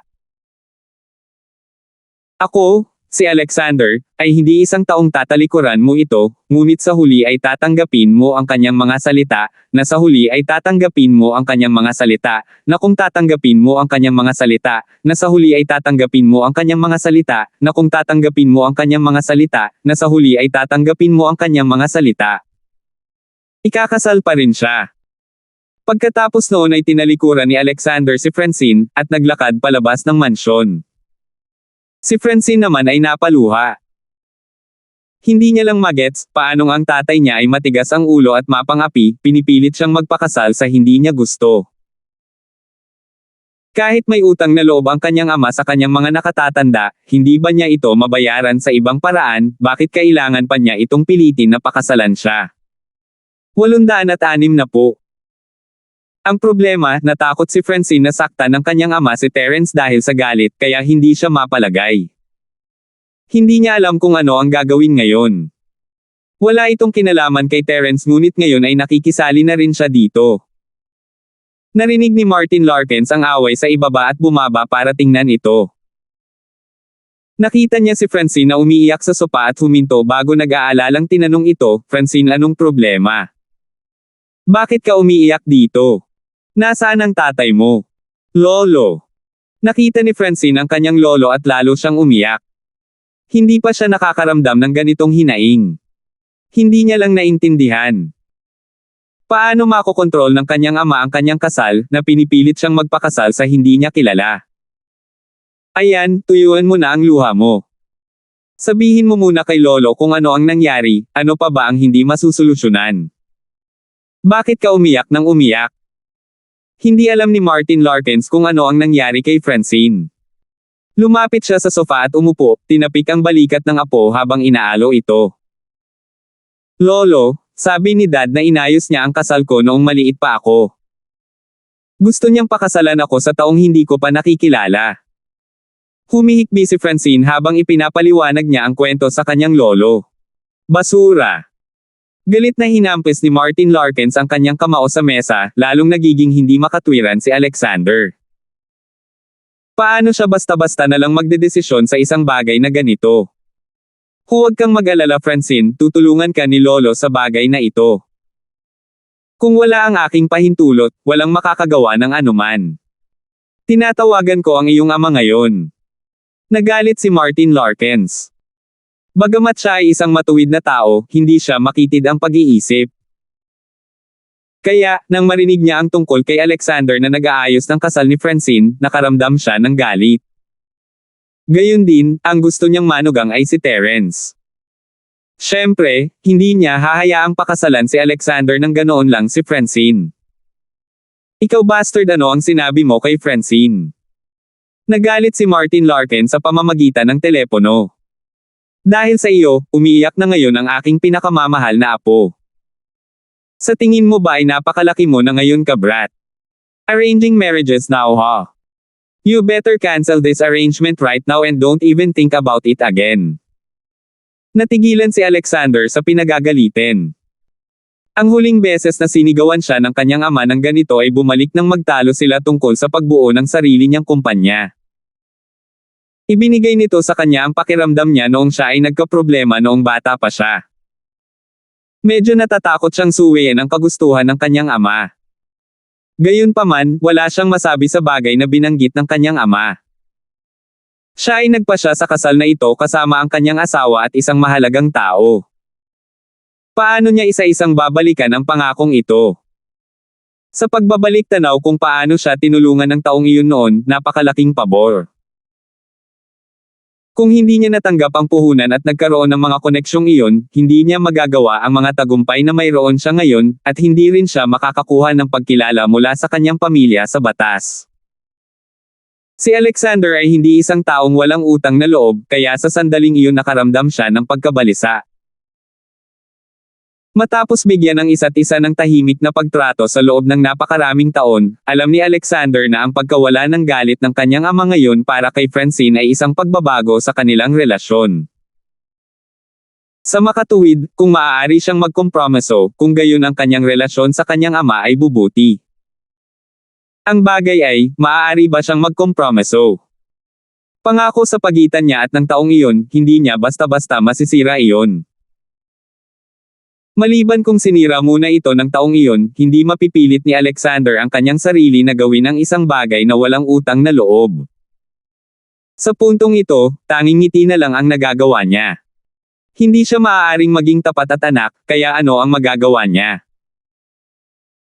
Ako, si Alexander, ay hindi isang taong tatalikuran mo ito, ngunit sa huli ay tatanggapin mo ang kanyang mga salita, na sa huli ay tatanggapin mo ang kanyang mga salita, na kung tatanggapin mo ang kanyang mga salita, na sa huli ay tatanggapin mo ang kanyang mga salita, na kung tatanggapin mo ang kanyang mga salita, na sa huli ay tatanggapin mo ang kanyang mga salita. Ikakasal pa rin siya. Pagkatapos noon ay tinalikuran ni Alexander si Francine, at naglakad palabas ng mansyon. Si Francine naman ay napaluha. Hindi niya lang magets, paanong ang tatay niya ay matigas ang ulo at mapang-api, pinipilit siyang magpakasal sa hindi niya gusto. Kahit may utang na loob ang kanyang ama sa kanyang mga nakatatanda, hindi ba niya ito mabayaran sa ibang paraan, bakit kailangan pa niya itong pilitin na pakasalan siya? 806 na po. Ang problema, natakot si Francine na saktan ng kanyang ama si Terence dahil sa galit, kaya hindi siya mapalagay. Hindi niya alam kung ano ang gagawin ngayon. Wala itong kinalaman kay Terence ngunit ngayon ay nakikisali na rin siya dito. Narinig ni Martin Larkins ang away sa ibaba at bumaba para tingnan ito. Nakita niya si Francine na umiiyak sa sopa at huminto bago nag-aalalang tinanong ito, Francine, anong problema? Bakit ka umiiyak dito? Nasaan ang tatay mo? Lolo. Nakita ni Francine ang kanyang lolo at lalo siyang umiyak. Hindi pa siya nakakaramdam ng ganitong hinaing. Hindi niya lang naintindihan. Paano makokontrol ng kanyang ama ang kanyang kasal, na pinipilit siyang magpakasal sa hindi niya kilala? Ayan, tuyuan mo na ang luha mo. Sabihin mo muna kay lolo kung ano ang nangyari, ano pa ba ang hindi masusolusyonan? Bakit ka umiyak nang umiyak? Hindi alam ni Martin Larkins kung ano ang nangyari kay Francine. Lumapit siya sa sofa at umupo, tinapik ang balikat ng apo habang inaalo ito. Lolo, sabi ni Dad na inayos niya ang kasal ko noong maliit pa ako. Gusto niyang pakasalan ako sa taong hindi ko pa nakikilala. Humihikbi si Francine habang ipinapaliwanag niya ang kwento sa kanyang lolo. Basura. Galit na hinampis ni Martin Larkins ang kanyang kamao sa mesa, lalong nagiging hindi makatwiran si Alexander. Paano siya basta-basta na lang magdedesisyon sa isang bagay na ganito? Huwag kang mag-alala, Francine, tutulungan ka ni Lolo sa bagay na ito. Kung wala ang aking pahintulot, walang makakagawa ng anuman. Tinatawagan ko ang iyong ama ngayon. Nagalit si Martin Larkins. Bagamat siya ay isang matuwid na tao, hindi siya makitid ang pag-iisip. Kaya, nang marinig niya ang tungkol kay Alexander na nag-aayos ng kasal ni Francine, nakaramdam siya ng galit. Gayun din, ang gusto niyang manugang ay si Terence. Siyempre, hindi niya hahayaang pakasalan si Alexander ng ganoon lang si Francine. Ikaw bastard, ano ang sinabi mo kay Francine? Nagalit si Martin Larkin sa pamamagitan ng telepono. Dahil sa iyo, umiiyak na ngayon ang aking pinakamamahal na apo. Sa tingin mo ba ay napakalaki mo na ngayon ka, brat? Arranging marriages now, ha? You better cancel this arrangement right now and don't even think about it again. Natigilan si Alexander sa pinagagalitin. Ang huling beses na sinigawan siya ng kanyang ama ng ganito ay bumalik nang magtalo sila tungkol sa pagbuo ng sarili niyang kumpanya. Ibinigay nito sa kanya ang pakiramdam niya noong siya ay nagkaproblema noong bata pa siya. Medyo natatakot siyang suwayin ang kagustuhan ng kanyang ama. Gayunpaman, wala siyang masabi sa bagay na binanggit ng kanyang ama. Siya ay nagpasya sa kasal na ito kasama ang kanyang asawa at isang mahalagang tao. Paano niya isa-isang babalikan ang pangakong ito? Sa pagbabalik tanaw kung paano siya tinulungan ng taong iyon noon, napakalaking pabor. Kung hindi niya natanggap ang puhunan at nagkaroon ng mga koneksyong iyon, hindi niya magagawa ang mga tagumpay na mayroon siya ngayon, at hindi rin siya makakakuha ng pagkilala mula sa kanyang pamilya sa batas. Si Alexander ay hindi isang taong walang utang na loob, kaya sa sandaling iyon nakaramdam siya ng pagkabalisa. Matapos bigyan ng isa't isa ng tahimik na pagtrato sa loob ng napakaraming taon, alam ni Alexander na ang pagkawala ng galit ng kanyang ama ngayon para kay Francine ay isang pagbabago sa kanilang relasyon. Sa makatuwid, kung maaari siyang magkompromiso, kung gayon ang kanyang relasyon sa kanyang ama ay bubuti. Ang bagay ay, maaari ba siyang magkompromiso? Pangako sa pagitan niya at ng taong iyon, hindi niya basta-basta masisira iyon. Maliban kung sinira muna ito ng taong iyon, hindi mapipilit ni Alexander ang kanyang sarili na gawin ang isang bagay na walang utang na loob. Sa puntong ito, tanging ngiti na lang ang nagagawa niya. Hindi siya maaaring maging tapat at anak, kaya ano ang magagawa niya?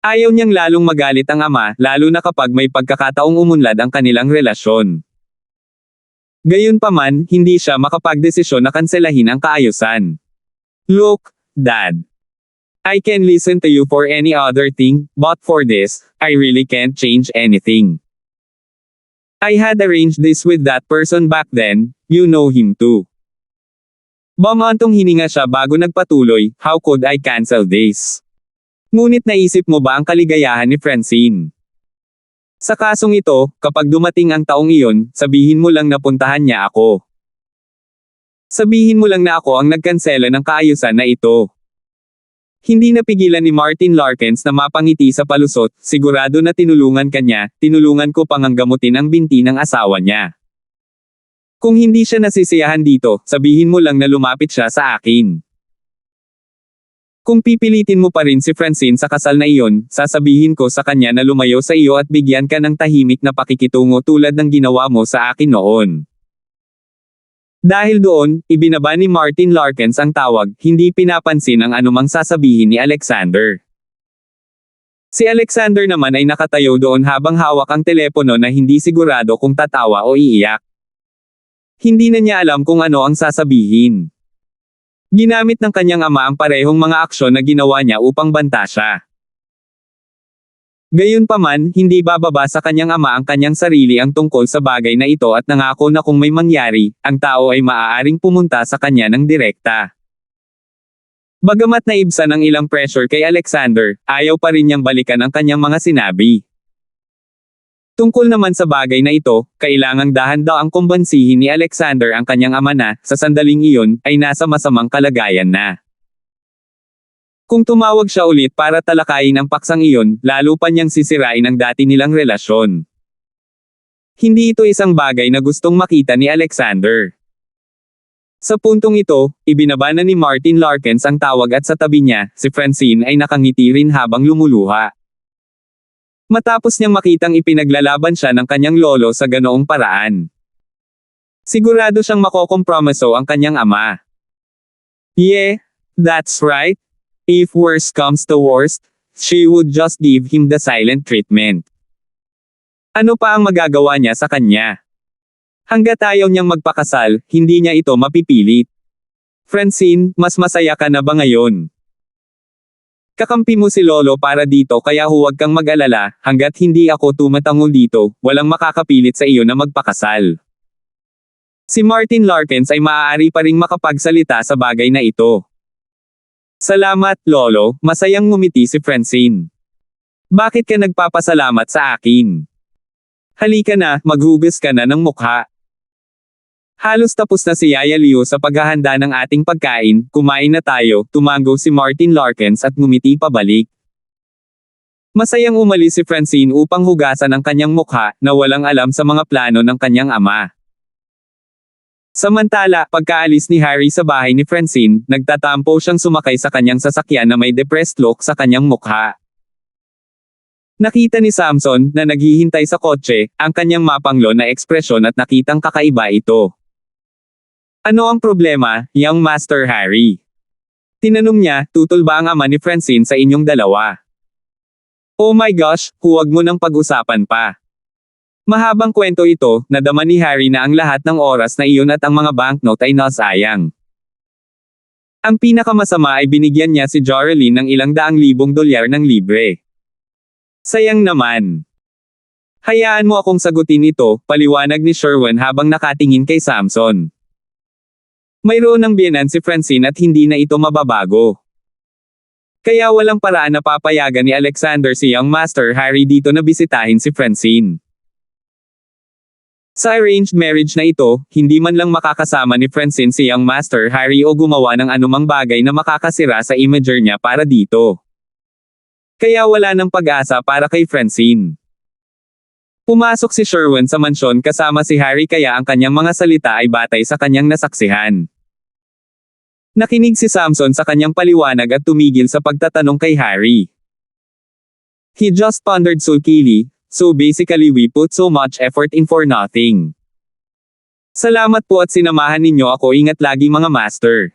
Ayaw niyang lalong magalit ang ama, lalo na kapag may pagkakataong umunlad ang kanilang relasyon. Gayunpaman, hindi siya makapagdesisyon na kanselahin ang kaayusan. Look, Dad. I can listen to you for any other thing, but for this, I really can't change anything. I had arranged this with that person back then, you know him too. Bumantong hininga siya bago nagpatuloy, how could I cancel this? Ngunit naisip mo ba ang kaligayahan ni Francine? Sa kasong ito, kapag dumating ang taong iyon, sabihin mo lang na puntahan niya ako. Sabihin mo lang na ako ang nagkansela ng kaayusan na ito. Hindi napigilan ni Martin Larkins na mapangiti sa palusot, sigurado na tinulungan kanya, tinulungan ko pang gamutin ang binti ng asawa niya. Kung hindi siya nasisiyahan dito, sabihin mo lang na lumapit siya sa akin. Kung pipilitin mo pa rin si Francine sa kasal na iyon, sasabihin ko sa kanya na lumayo sa iyo at bigyan ka ng tahimik na pakikitungo tulad ng ginawa mo sa akin noon. Dahil doon, ibinaba ni Martin Larkins ang tawag, hindi pinapansin ang anumang sasabihin ni Alexander. Si Alexander naman ay nakatayo doon habang hawak ang telepono na hindi sigurado kung tatawa o iiyak. Hindi na niya alam kung ano ang sasabihin. Ginamit ng kanyang ama ang parehong mga aksyon na ginawa niya upang banta siya. Gayunpaman, hindi bababa sa kanyang ama ang kanyang sarili ang tungkol sa bagay na ito at nangako na kung may mangyari, ang tao ay maaaring pumunta sa kanya ng direkta. Bagamat naibsan ang ilang pressure kay Alexander, ayaw pa rin niyang balikan ang kanyang mga sinabi. Tungkol naman sa bagay na ito, kailangang dahan-daang kumbansihin ni Alexander ang kanyang ama na, sa sandaling iyon, ay nasa masamang kalagayan na. Kung tumawag siya ulit para talakayin ang paksang iyon, lalo pa niyang sisirain ang dati nilang relasyon. Hindi ito isang bagay na gustong makita ni Alexander. Sa puntong ito, ibinaba na ni Martin Larkins ang tawag at sa tabi niya, si Francine ay nakangiti rin habang lumuluha. Matapos niyang makitang ipinaglalaban siya ng kanyang lolo sa ganoong paraan. Sigurado siyang makokompromiso ang kanyang ama. Yeah, that's right. If worst comes to worst, she would just give him the silent treatment. Ano pa ang magagawa niya sa kanya? Hangga't ayaw niyang magpakasal, hindi niya ito mapipilit. Francine, mas masaya ka na ba ngayon? Kakampi mo si Lolo para dito kaya huwag kang mag-alala, hanggat hindi ako tumatangol dito, walang makakapilit sa iyo na magpakasal. Si Martin Larkins ay maaari pa ring makapagsalita sa bagay na ito. Salamat, Lolo, masayang ngumiti si Francine. Bakit ka nagpapasalamat sa akin? Halika na, maghugas ka na ng mukha. Halos tapos na si Yaya Leo sa paghahanda ng ating pagkain, kumain na tayo, tumango si Martin Larkins at ngumiti pabalik. Masayang umalis si Francine upang hugasan ang kanyang mukha, na walang alam sa mga plano ng kanyang ama. Samantala, pagkaalis ni Harry sa bahay ni Francine, nagtatampo siyang sumakay sa kanyang sasakyan na may depressed look sa kanyang mukha. Nakita ni Samson, na naghihintay sa kotse, ang kanyang mapanglo na ekspresyon at nakitang kakaiba ito. Ano ang problema, young Master Harry? Tinanong niya, tutol ba ang ama ni Francine sa inyong dalawa? Oh my gosh, huwag mo nang pag-usapan pa. Mahabang kwento ito, nadama ni Harry na ang lahat ng oras na iyon at ang mga banknote ay nasayang. Ang pinakamasama ay binigyan niya si Joralyn ng ilang $100,000 ng libre. Sayang naman. Hayaan mo akong sagutin ito, paliwanag ni Sherwin habang nakatingin kay Samson. Mayroon ng biyenan si Francine at hindi na ito mababago. Kaya walang paraan na papayagan ni Alexander si young Master Harry dito na bisitahin si Francine. Sa arranged marriage na ito, hindi man lang makakasama ni Francine si young Master Harry o gumawa ng anumang bagay na makakasira sa imager niya para dito. Kaya wala nang pag-asa para kay Francine. Pumasok si Sherwin sa mansyon kasama si Harry kaya ang kanyang mga salita ay batay sa kanyang nasaksihan. Nakinig si Samson sa kanyang paliwanag at tumigil sa pagtatanong kay Harry. He just pondered sulkily, so basically we put so much effort in for nothing. Salamat po at sinamahan ninyo ako, ingat lagi mga master.